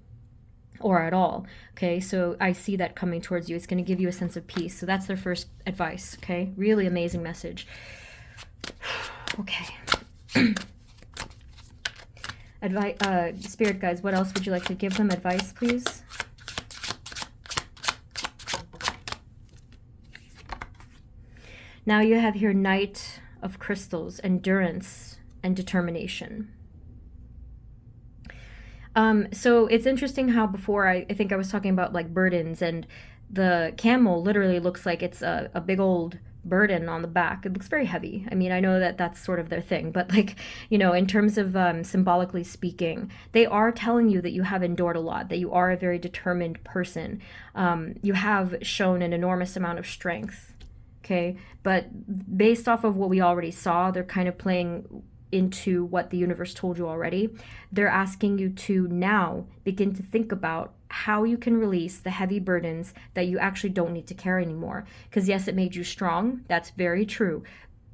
or at all. Okay, so I see that coming towards you. It's going to give you a sense of peace. So that's their first advice. Okay, really amazing message. Okay. Spirit guides, what else would you like to give them? Advice, please. Now you have here Knight of Crystals, endurance and determination. So it's interesting how before I think I was talking about like burdens, and the camel literally looks like it's a big old burden on the back. It looks very heavy. I mean, I know that that's sort of their thing, but like, you know, in terms of symbolically speaking, they are telling you that you have endured a lot, that you are a very determined person. You have shown an enormous amount of strength, okay? But based off of what we already saw, they're kind of playing into what the universe told you already. They're asking you to now begin to think about how you can release the heavy burdens that you actually don't need to carry anymore. Because yes, it made you strong. That's very true.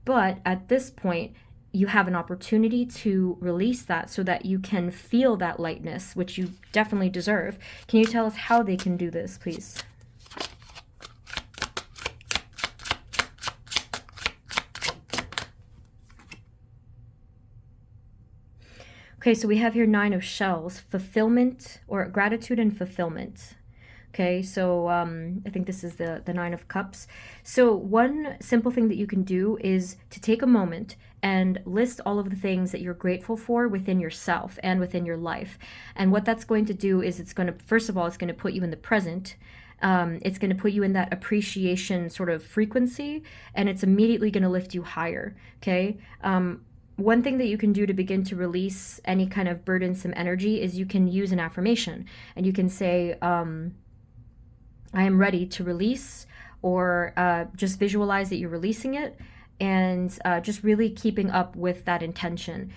But at this point, you have an opportunity to release that so that you can feel that lightness, which you definitely deserve. Can you tell us how they can do this, please? Okay, so we have here 9 of Shells, fulfillment, or gratitude and fulfillment. Okay, so I think this is the 9 of Cups. So one simple thing that you can do is to take a moment and list all of the things that you're grateful for within yourself and within your life. And what that's going to do is it's going to, first of all, it's going to put you in the present. It's going to put you in that appreciation sort of frequency, and it's immediately going to lift you higher, okay? One thing that you can do to begin to release any kind of burdensome energy is you can use an affirmation, and you can say, I am ready to release, or just visualize that you're releasing it, and just really keeping up with that intention.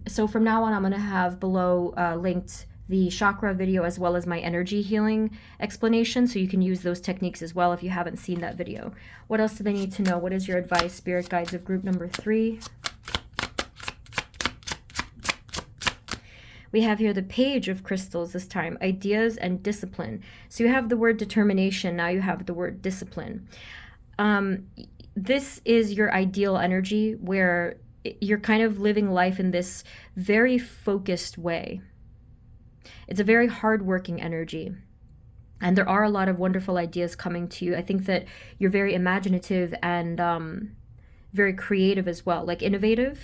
So from now on, I'm going to have below linked the chakra video as well as my energy healing explanation, so you can use those techniques as well if you haven't seen that video. What else do they need to know? What is your advice, spirit guides of group number 3? We have here the Page of Crystals this time, ideas and discipline. So you have the word determination, now you have the word discipline. This is your ideal energy where you're kind of living life in this very focused way. It's a very hardworking energy. And there are a lot of wonderful ideas coming to you. I think that you're very imaginative and very creative as well, like innovative.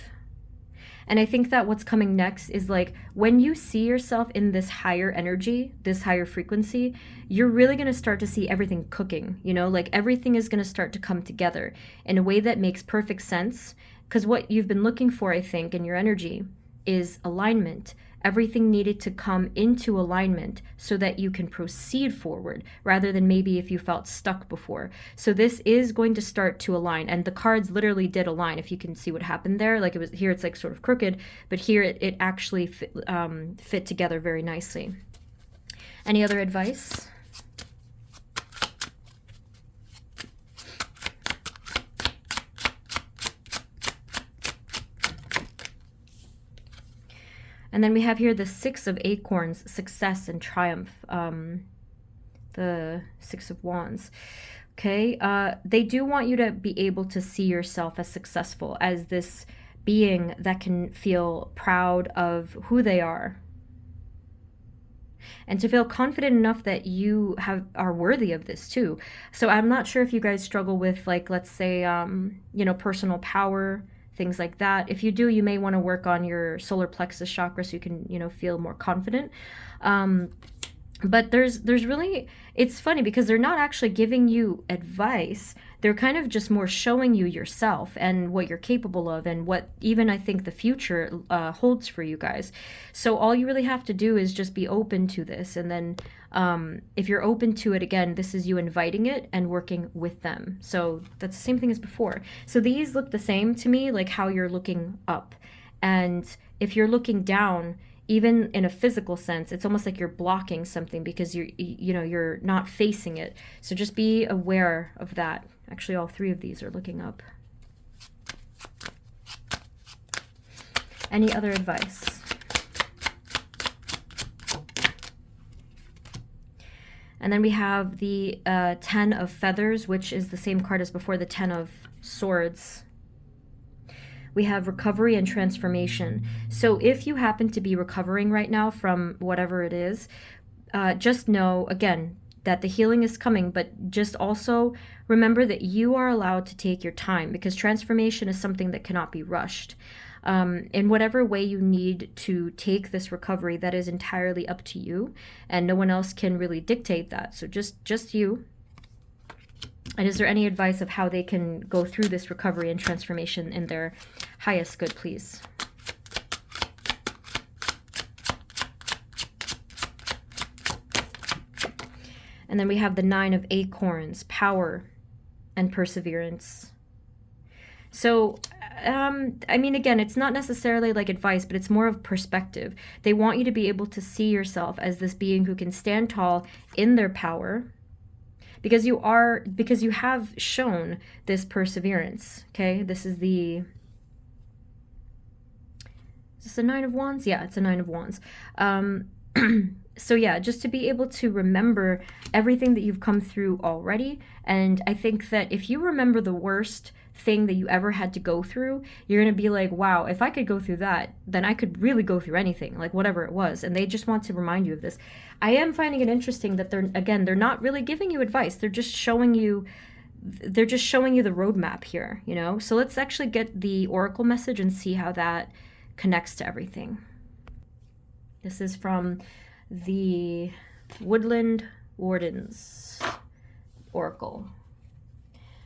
And I think that what's coming next is like when you see yourself in this higher energy, this higher frequency, you're really going to start to see everything cooking, you know, like everything is going to start to come together in a way that makes perfect sense. Because what you've been looking for, I think, in your energy is alignment. Everything needed to come into alignment so that you can proceed forward rather than maybe if you felt stuck before. So this is going to start to align, and the cards literally did align. If you can see what happened there, like it was here, it's like sort of crooked, but here it actually fit together very nicely. Any other advice? And then we have here the 6 of Acorns, success and triumph, the 6 of Wands. Okay, they do want you to be able to see yourself as successful, as this being that can feel proud of who they are. And to feel confident enough that you are worthy of this too. So I'm not sure if you guys struggle with, like, let's say, you know, personal power, things like that. If you do, you may want to work on your solar plexus chakra so you can, you know, feel more confident. But there's really, it's funny because they're not actually giving you advice. They're kind of just more showing you yourself and what you're capable of and what even I think the future holds for you guys. So all you really have to do is just be open to this. And then if you're open to it, again, this is you inviting it and working with them. So that's the same thing as before. So these look the same to me, like how you're looking up. And if you're looking down, even in a physical sense, it's almost like you're blocking something because you're not facing it. So just be aware of that. Actually, all 3 of these are looking up. Any other advice? And then we have the 10 of Feathers, which is the same card as before, the 10 of Swords. We have recovery and transformation. So if you happen to be recovering right now from whatever it is, just know, again, that the healing is coming, but just also remember that you are allowed to take your time because transformation is something that cannot be rushed. In whatever way you need to take this recovery, that is entirely up to you, and no one else can really dictate that. So just you. And is there any advice of how they can go through this recovery and transformation in their highest good, please? And then we have the 9 of Acorns, power and perseverance. So, I mean, again, it's not necessarily like advice, but it's more of perspective. They want you to be able to see yourself as this being who can stand tall in their power, because you have shown this perseverance. Okay, this is the, is this the 9 of Wands? Yeah, it's a 9 of Wands. So yeah, just to be able to remember everything that you've come through already. And I think that if you remember the worst thing that you ever had to go through, you're going to be like, wow, if I could go through that, then I could really go through anything, like whatever it was. And they just want to remind you of this. I am finding it interesting that they're not really giving you advice. They're just showing you the roadmap here, you know? So let's actually get the oracle message and see how that connects to everything. This is from the Woodland Wardens Oracle.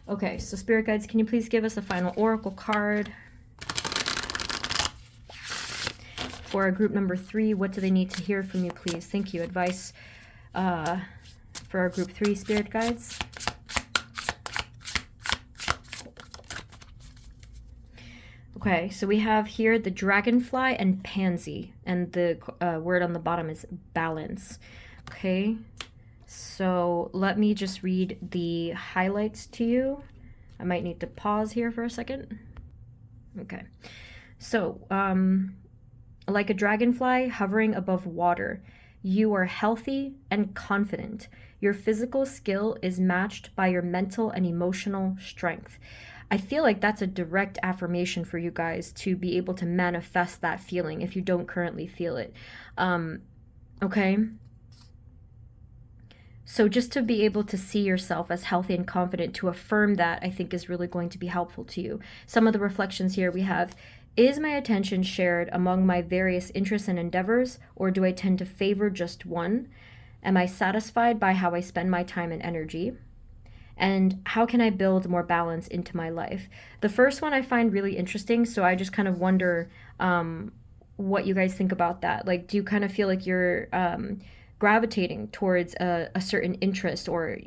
Okay, so Spirit Guides, can you please give us a final Oracle card for our group number 3? What do they need to hear from you, please? Thank you. Advice for our group 3, Spirit Guides. Okay, so we have here the dragonfly and pansy, and the word on the bottom is balance. Okay, so let me just read the highlights to you. I might need to pause here for a second. Okay, so like a dragonfly hovering above water, you are healthy and confident. Your physical skill is matched by your mental and emotional strength. I feel like that's a direct affirmation for you guys to be able to manifest that feeling if you don't currently feel it. Okay? So just to be able to see yourself as healthy and confident, to affirm that, I think is really going to be helpful to you. Some of the reflections here we have: is my attention shared among my various interests and endeavors, or do I tend to favor just one? Am I satisfied by how I spend my time and energy? And how can I build more balance into my life? The first one I find really interesting, so I just kind of wonder what you guys think about that. Like, do you kind of feel like you're gravitating towards a certain interest or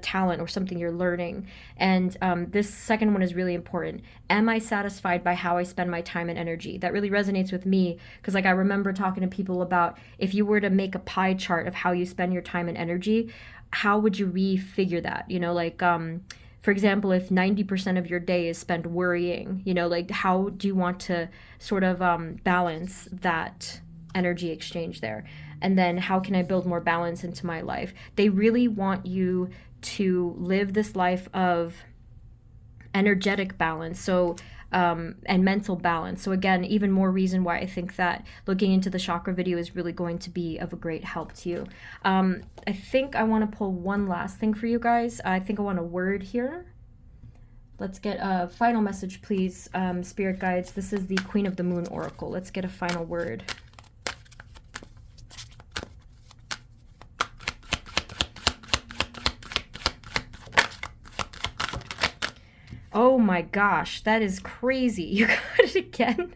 talent or something you're learning? And this second one is really important. Am I satisfied by how I spend my time and energy? That really resonates with me because, like, I remember talking to people about if you were to make a pie chart of how you spend your time and energy, how would you refigure that? You know, like, for example, if 90% of your day is spent worrying, you know, like, how do you want to sort of balance that energy exchange there? And then how can I build more balance into my life? They really want you to live this life of energetic balance. So and mental balance. So again, even more reason why I think that looking into the chakra video is really going to be of a great help to you. I think I want to pull one last thing for you guys. I think I want a word here. Let's get a final message, please, spirit guides. This is the Queen of the Moon Oracle. Let's get a final word. Oh my gosh, that is crazy. You got it again.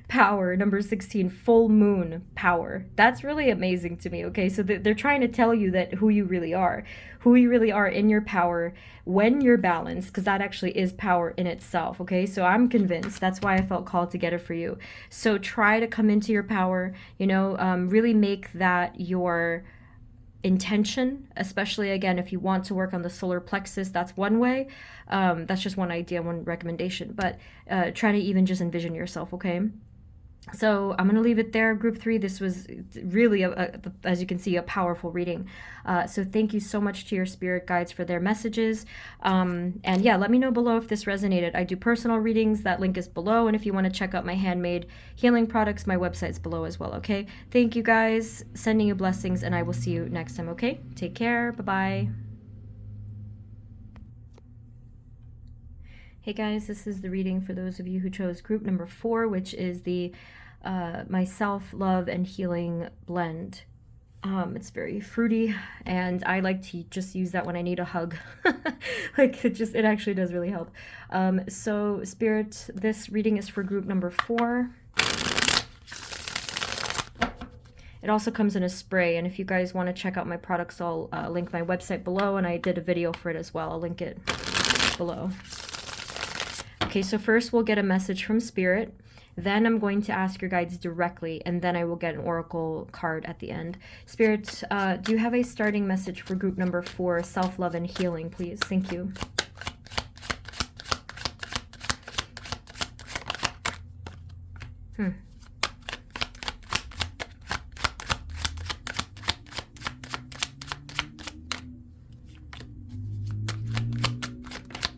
Power, number 16, full moon power. That's really amazing to me. Okay, so they're trying to tell you that who you really are in your power when you're balanced, because that actually is power in itself. Okay, so I'm convinced. That's why I felt called to get it for you. So try to come into your power, you know, really make that your intention, especially again if you want to work on the solar plexus. That's one way. That's just one idea, one recommendation, but try to even just envision yourself. Okay, so I'm going to leave it there. Group 3, this was really, as you can see, a powerful reading. So thank you so much to your spirit guides for their messages. And yeah, let me know below if this resonated. I do personal readings. That link is below. And if you want to check out my handmade healing products, my website's below as well. Okay. Thank you guys. Sending you blessings, and I will see you next time. Okay. Take care. Bye-bye. Hey guys, this is the reading for those of you who chose group number 4, which is the my self-love and healing blend. It's very fruity, and I like to just use that when I need a hug. Like, it actually does really help. So Spirit, this reading is for group number 4. It also comes in a spray, and if you guys want to check out my products, I'll link my website below, and I did a video for it as well. I'll link it below. Okay, so first we'll get a message from Spirit. Then I'm going to ask your guides directly, and then I will get an oracle card at the end. Spirit, do you have a starting message for group number 4, self-love and healing, please? Thank you.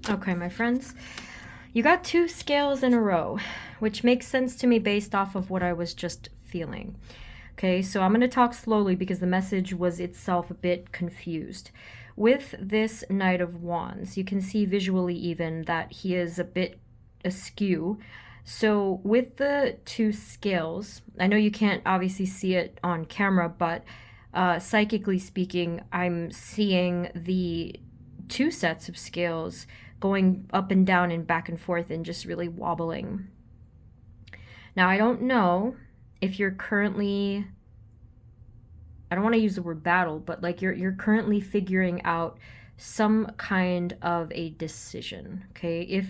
Okay, my friends. You got 2 scales in a row, which makes sense to me based off of what I was just feeling. Okay, so I'm going to talk slowly because the message was itself a bit confused. With this Knight of Wands, you can see visually even that he is a bit askew. So with the 2 scales, I know you can't obviously see it on camera, but psychically speaking, I'm seeing the 2 sets of scales going up and down and back and forth and just really wobbling. Now, I don't know if you're currently, I don't want to use the word battle, but like you're currently figuring out some kind of a decision, okay? If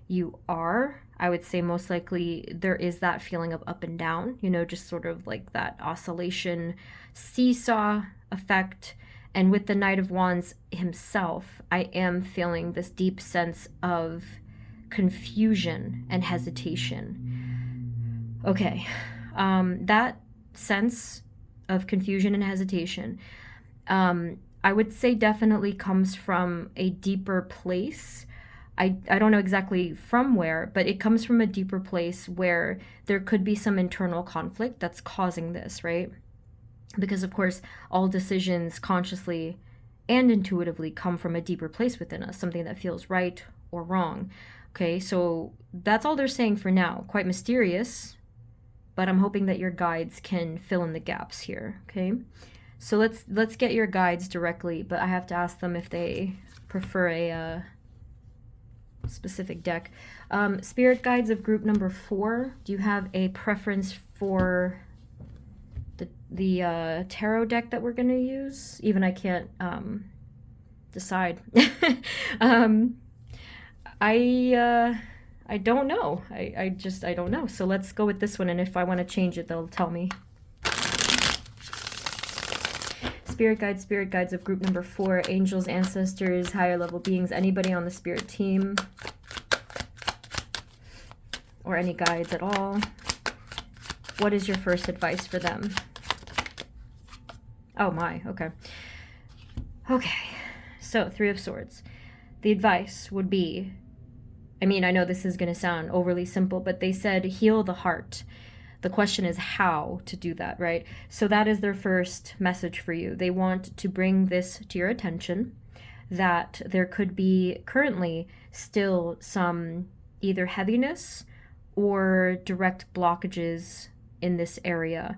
you are, I would say most likely there is that feeling of up and down, you know, just sort of like that oscillation, seesaw effect. And with the Knight of Wands himself, I am feeling this deep sense of confusion and hesitation. Okay, that sense of confusion and hesitation, I would say definitely comes from a deeper place. I don't know exactly from where, but it comes from a deeper place where there could be some internal conflict that's causing this, right? Because, of course, all decisions consciously and intuitively come from a deeper place within us, something that feels right or wrong. Okay, so that's all they're saying for now. Quite mysterious, but I'm hoping that your guides can fill in the gaps here, okay? So let's get your guides directly, but I have to ask them if they prefer a specific deck. Spirit guides of group number 4, do you have a preference for the tarot deck that we're going to use? Even I can't decide. I don't know. I don't know. So let's go with this one, and if I want to change it, they'll tell me. Spirit guides of group number 4, angels, ancestors, higher level beings, anybody on the spirit team, or any guides at all. What is your first advice for them? Oh my, okay. Okay, so 3 of Swords. The advice would be, I mean, I know this is going to sound overly simple, but they said heal the heart. The question is how to do that, right? So that is their first message for you. They want to bring this to your attention, that there could be currently still some either heaviness or direct blockages in this area.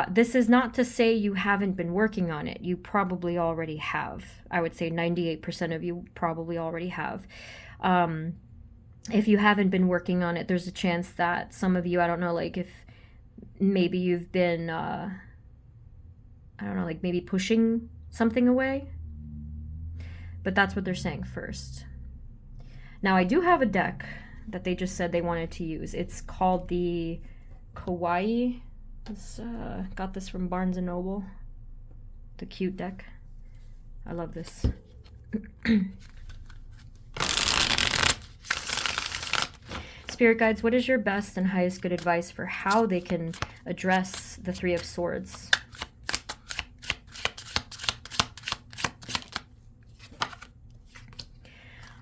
This is not to say you haven't been working on it. You probably already have. I would say 98% of you probably already have. If you haven't been working on it, there's a chance that some of you, I don't know, like if maybe you've been, I don't know, like maybe pushing something away. But that's what they're saying first. Now, I do have a deck that they just said they wanted to use. It's called the Kawaii. Got this from Barnes & Noble. The cute deck. I love this. Spirit guides, what is your best and highest good advice for how they can address the 3 of Swords?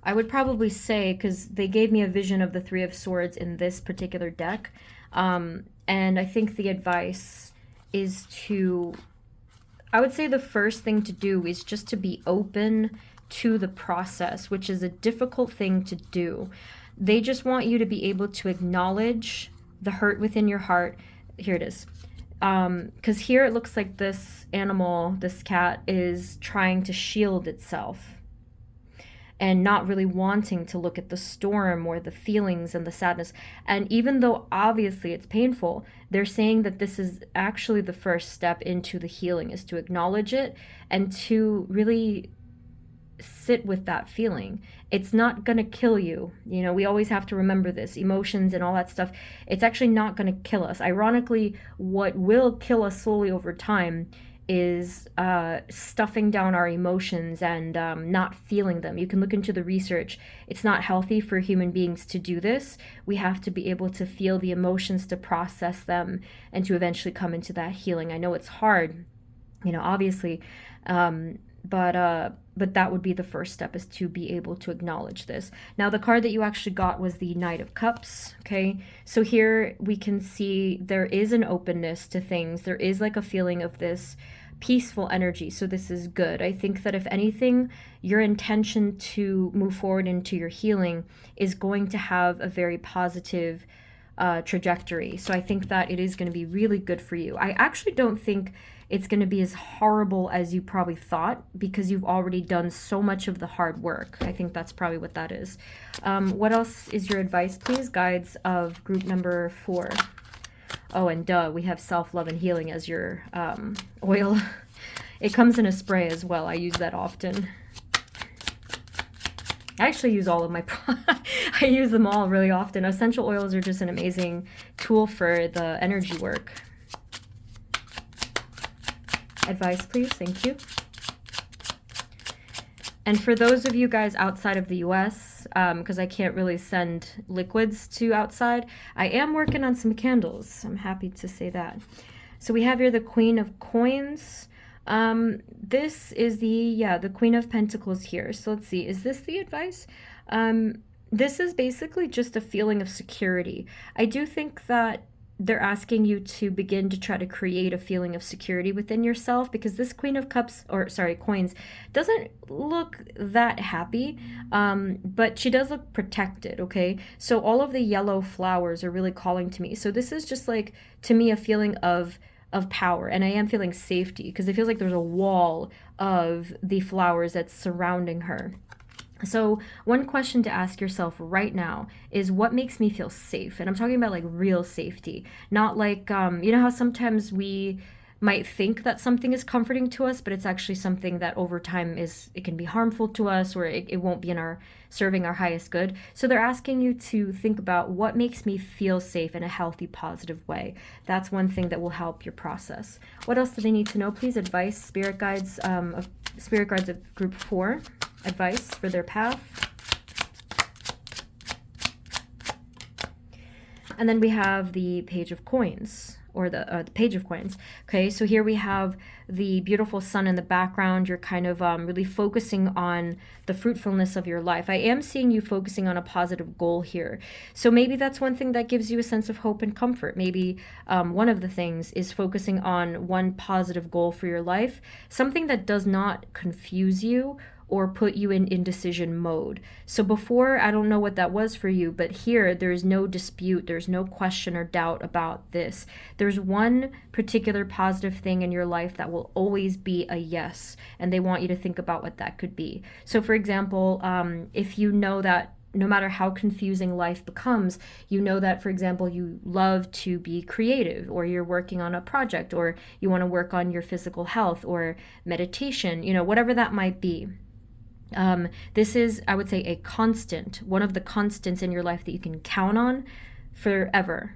I would probably say, because they gave me a vision of the 3 of Swords in this particular deck, and I think the advice is to, I would say the first thing to do is just to be open to the process, which is a difficult thing to do. They just want you to be able to acknowledge the hurt within your heart. Here it is. Because here it looks like this animal, this cat, is trying to shield itself and not really wanting to look at the storm or the feelings and the sadness. And even though obviously it's painful, they're saying that this is actually the first step into the healing, is to acknowledge it and to really sit with that feeling. It's not going to kill you. You know, we always have to remember this. Emotions and all that stuff, it's actually not going to kill us. Ironically, what will kill us slowly over time is stuffing down our emotions and not feeling them. You can look into the research. It's not healthy for human beings to do this. We have to be able to feel the emotions, to process them, and to eventually come into that healing. I know it's hard, you know, obviously, but that would be the first step, is to be able to acknowledge this. Now, the card that you actually got was the Knight of Cups, okay? So here we can see there is an openness to things. There is like a feeling of this peaceful energy, so this is good. I think that if anything, your intention to move forward into your healing is going to have a very positive trajectory. So I think that it is going to be really good for you. I actually don't think it's going to be as horrible as you probably thought, because you've already done so much of the hard work. I think that's probably what that is. What else is your advice, please, guides of group number 4? Oh, and we have self-love and healing as your oil. It comes in a spray as well. I use that often. I actually use all of my I use them all really often. Essential oils are just an amazing tool for the energy work. Advice, please. Thank you. And for those of you guys outside of the US, because I can't really send liquids to outside, I am working on some candles. I'm happy to say that. So we have here the Queen of Coins. This is the Queen of Pentacles here. So let's see, is this the advice? This is basically just a feeling of security. I do think that they're asking you to begin to try to create a feeling of security within yourself, because this Queen of Cups, or sorry, Coins, doesn't look that happy, but she does look protected, okay? So all of the yellow flowers are really calling to me. So this is just like, to me, a feeling of power, and I am feeling safety, because it feels like there's a wall of the flowers that's surrounding her. So one question to ask yourself right now is, what makes me feel safe? And I'm talking about like real safety, not like, you know how sometimes we might think that something is comforting to us, but it's actually something that over time it can be harmful to us, or it won't be in our serving our highest good. So they're asking you to think about what makes me feel safe in a healthy, positive way. That's one thing that will help your process. What else do they need to know? Please, advice, spirit guides of group 4. Advice for their path. And then we have the Page of Coins, or the Page of Coins. Okay, so here we have the beautiful sun in the background. You're kind of really focusing on the fruitfulness of your life. I am seeing you focusing on a positive goal here. So maybe that's one thing that gives you a sense of hope and comfort. Maybe one of the things is focusing on one positive goal for your life, something that does not confuse you or put you in indecision mode. So before, I don't know what that was for you, but here there's no dispute, there's no question or doubt about this. There's one particular positive thing in your life that will always be a yes, and they want you to think about what that could be. So for example, if you know that no matter how confusing life becomes, you know that, for example, you love to be creative, or you're working on a project, or you want to work on your physical health or meditation, you know, whatever that might be. This is, I would say, a constant, one of the constants in your life that you can count on forever.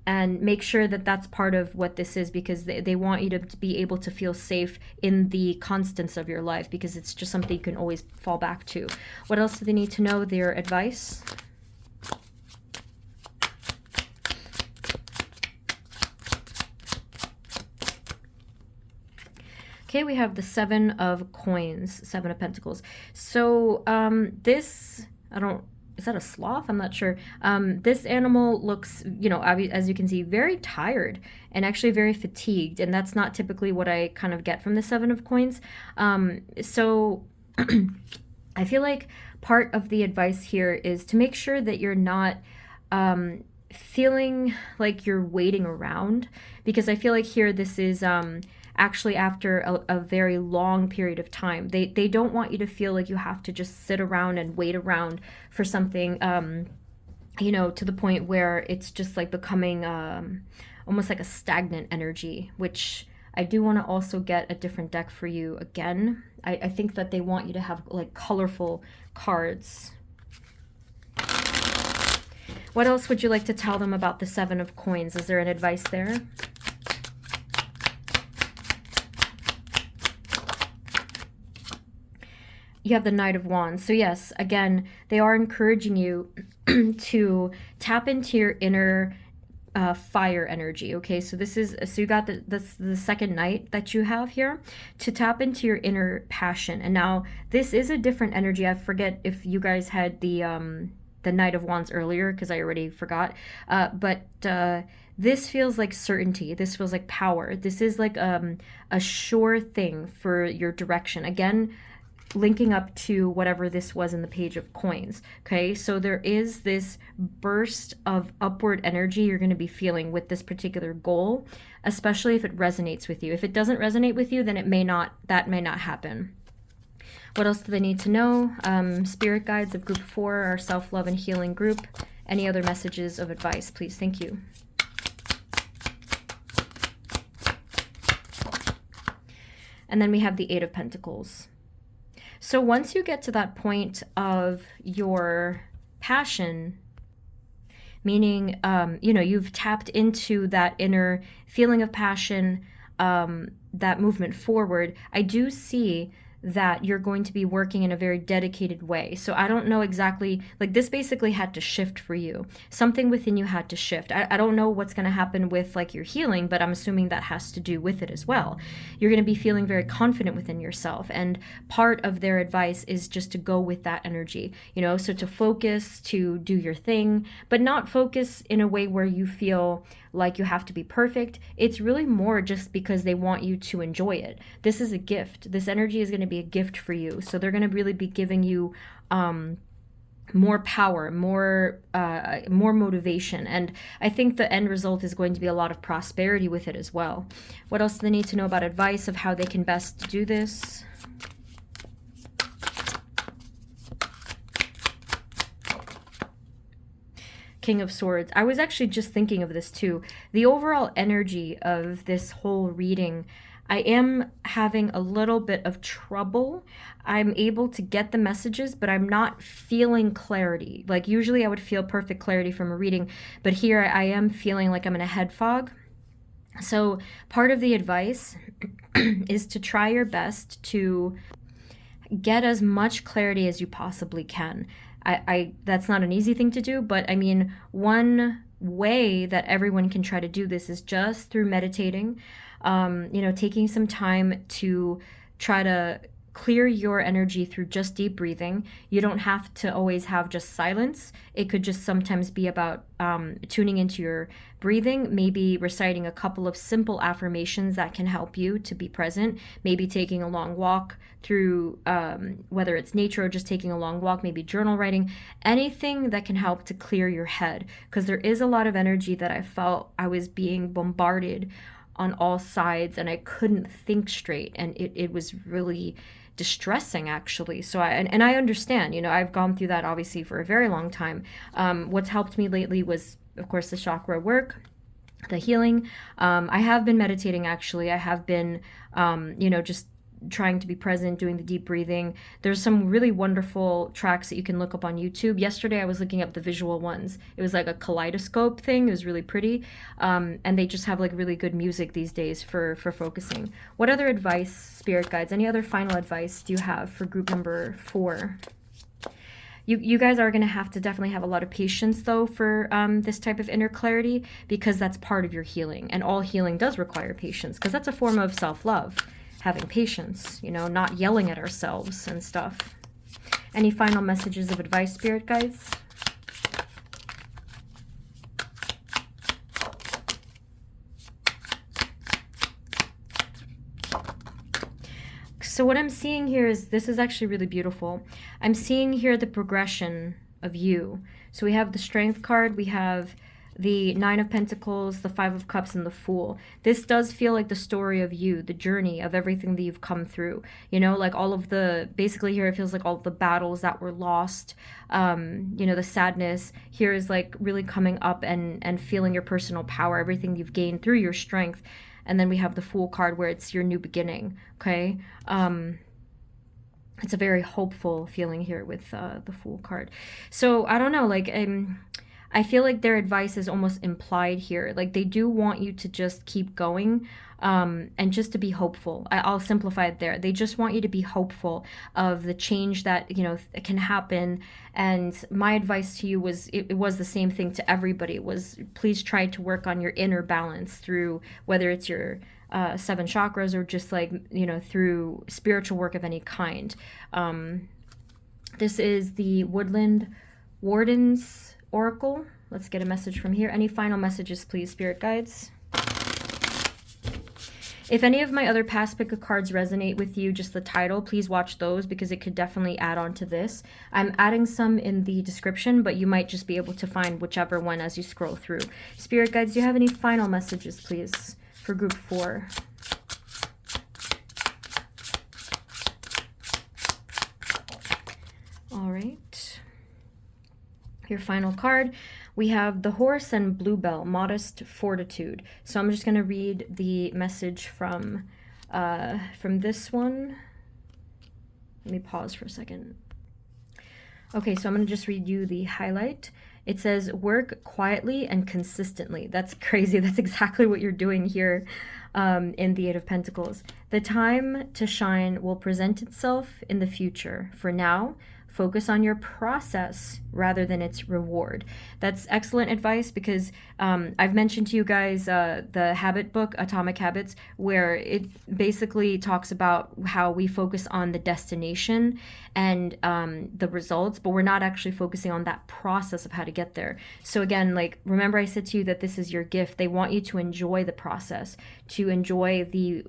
And make sure that that's part of what this is, because they want you to be able to feel safe in the constants of your life, because it's just something you can always fall back to. What else do they need to know? Their advice. Okay, we have the 7 of Coins, 7 of Pentacles. So this, is that a sloth? I'm not sure. This animal looks, you know, as you can see, very tired and actually very fatigued. And that's not typically what I kind of get from the 7 of Coins. So I feel like part of the advice here is to make sure that you're not feeling like you're waiting around, because I feel like here this is actually after a very long period of time. They don't want you to feel like you have to just sit around and wait around for something, you know, to the point where it's just like becoming almost like a stagnant energy, which I do want to also get a different deck for you again. I think that they want you to have like colorful cards. What else would you like to tell them about the 7 of Coins? Is there an advice there? You have the Knight of Wands. So yes, again, they are encouraging you to tap into your inner fire energy. Okay, so this is, so you got the second knight that you have here, to tap into your inner passion. And now this is a different energy. I forget if you guys had the Knight of Wands earlier, because I already forgot. But this feels like certainty. This feels like power. This is like a sure thing for your direction. Again, linking up to whatever this was in the Page of Coins. Okay, so there is this burst of upward energy you're going to be feeling with this particular goal, especially if it resonates with you. If it doesn't resonate with you, then that may not happen. What else do they need to know? Spirit guides of group 4, our self-love and healing group. Any other messages of advice, please? Thank you. And then we have the 8 of Pentacles. So once you get to that point of your passion, meaning, you've tapped into that inner feeling of passion, that movement forward, I do see that you're going to be working in a very dedicated way. So I don't know exactly, like this basically had to shift for you. Something within you had to shift. I don't know what's going to happen with like your healing, but I'm assuming that has to do with it as well. You're going to be feeling very confident within yourself. And part of their advice is just to go with that energy, so to focus, to do your thing, but not focus in a way where you feel like you have to be perfect. It's really more just because they want you to enjoy it. This is a gift. This energy is going to be a gift for you. So they're going to really be giving you more power, more motivation. And I think the end result is going to be a lot of prosperity with it as well. What else do they need to know about advice of how they can best do this? King of Swords. I was actually just thinking of this too. The overall energy of this whole reading, I am having a little bit of trouble. I'm able to get the messages, but I'm not feeling clarity. Like usually I would feel perfect clarity from a reading, but here I am feeling like I'm in a head fog. So part of the advice is to try your best to get as much clarity as you possibly can. That's not an easy thing to do, but I mean, one way that everyone can try to do this is just through meditating, taking some time to try to clear your energy through just deep breathing. You don't have to always have just silence. It could just sometimes be about tuning into your breathing, maybe reciting a couple of simple affirmations that can help you to be present, maybe taking a long walk through, whether it's nature or just taking a long walk, maybe journal writing, anything that can help to clear your head. Because there is a lot of energy that I felt I was being bombarded on all sides and I couldn't think straight. And it was really distressing actually. So I understand, I've gone through that obviously for a very long time. What's helped me lately was of course the chakra work, the healing. I have been meditating actually. I have been just trying to be present, doing the deep breathing. There's some really wonderful tracks that you can look up on YouTube. Yesterday I was looking up the visual ones. It was like a kaleidoscope thing. It was really pretty. And they just have like really good music these days for focusing. What other advice, spirit guides, any other final advice do you have for group number 4? You guys are going to have to definitely have a lot of patience though for this type of inner clarity, because that's part of your healing, and all healing does require patience, because that's a form of self-love. Having patience, not yelling at ourselves and stuff. Any final messages of advice, spirit guides? So what I'm seeing here is, this is actually really beautiful. I'm seeing here the progression of you. So we have the Strength card, we have the 9 of Pentacles, the 5 of Cups, and the Fool. This does feel like the story of you, the journey of everything that you've come through. Like all of the, basically here it feels like all of the battles that were lost, the sadness. Here is like really coming up and feeling your personal power, everything you've gained through your strength. And then we have the Fool card where it's your new beginning, okay? It's a very hopeful feeling here with the Fool card. So I don't know, like, I feel like their advice is almost implied here. Like they do want you to just keep going and just to be hopeful. I'll simplify it there. They just want you to be hopeful of the change that, can happen. And my advice to you was, it was the same thing to everybody. It was, please try to work on your inner balance through, whether it's your 7 chakras or just like, through spiritual work of any kind. This is the Woodland Warden's Oracle. Let's get a message from here. Any final messages, please, spirit guides? If any of my other past pick of cards resonate with you, just the title, please watch those because it could definitely add on to this. I'm adding some in the description, but you might just be able to find whichever one as you scroll through. Spirit guides, do you have any final messages, please, for group 4? All right. Your final card, we have the Horse and Bluebell, Modest Fortitude. So I'm just going to read the message from this one. Let me pause for a second. Okay, so I'm going to just read you the highlight. It says, work quietly and consistently. That's crazy. That's exactly what you're doing here in the Eight of Pentacles. The time to shine will present itself in the future. For now, focus on your process rather than its reward. That's excellent advice because I've mentioned to you guys the habit book, Atomic Habits, where it basically talks about how we focus on the destination and the results, but we're not actually focusing on that process of how to get there. So again, like, remember I said to you that this is your gift. They want you to enjoy the process, to enjoy the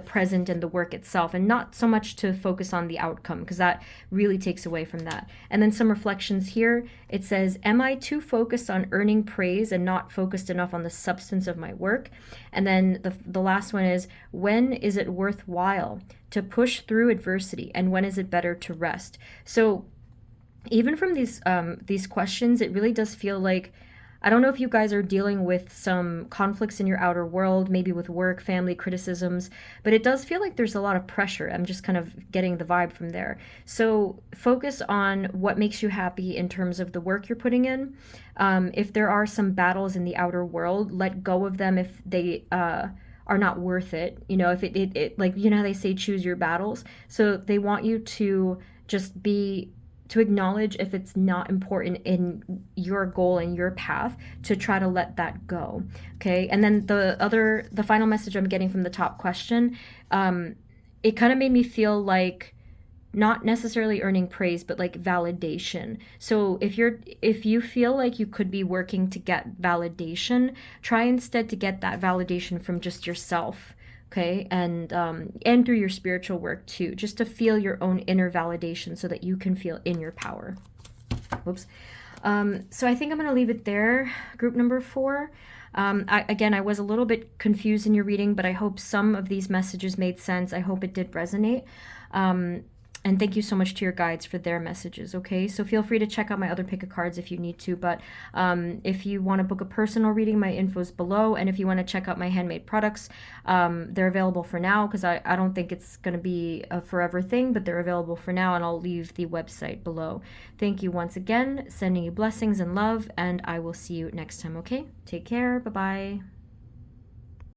present and the work itself, and not so much to focus on the outcome, because that really takes away from that. And then some reflections here. It says, am I too focused on earning praise and not focused enough on the substance of my work? And then the last one is, when is it worthwhile to push through adversity, and when is it better to rest? So even from these questions, it really does feel like, I don't know if you guys are dealing with some conflicts in your outer world, maybe with work, family, criticisms, but it does feel like there's a lot of pressure. I'm just kind of getting the vibe from there. So focus on what makes you happy in terms of the work you're putting in. If there are some battles in the outer world, let go of them if they are not worth it. You know, if it like, you know how they say choose your battles? So they want you to just to acknowledge if it's not important in your goal and your path, to try to let that go. Okay. And then the final message I'm getting from the top question, it kind of made me feel like not necessarily earning praise, but like validation. So if you feel like you could be working to get validation, try instead to get that validation from just yourself. Okay, and through your spiritual work too, just to feel your own inner validation so that you can feel in your power. Whoops. So I think I'm going to leave it there, group number 4. I was a little bit confused in your reading, but I hope some of these messages made sense. I hope it did resonate. And thank you so much to your guides for their messages, okay? So feel free to check out my other pick of cards if you need to, but if you want to book a personal reading, my info's below, and if you want to check out my handmade products, they're available for now, because I don't think it's going to be a forever thing, but they're available for now, and I'll leave the website below. Thank you once again, sending you blessings and love, and I will see you next time, okay? Take care, bye-bye.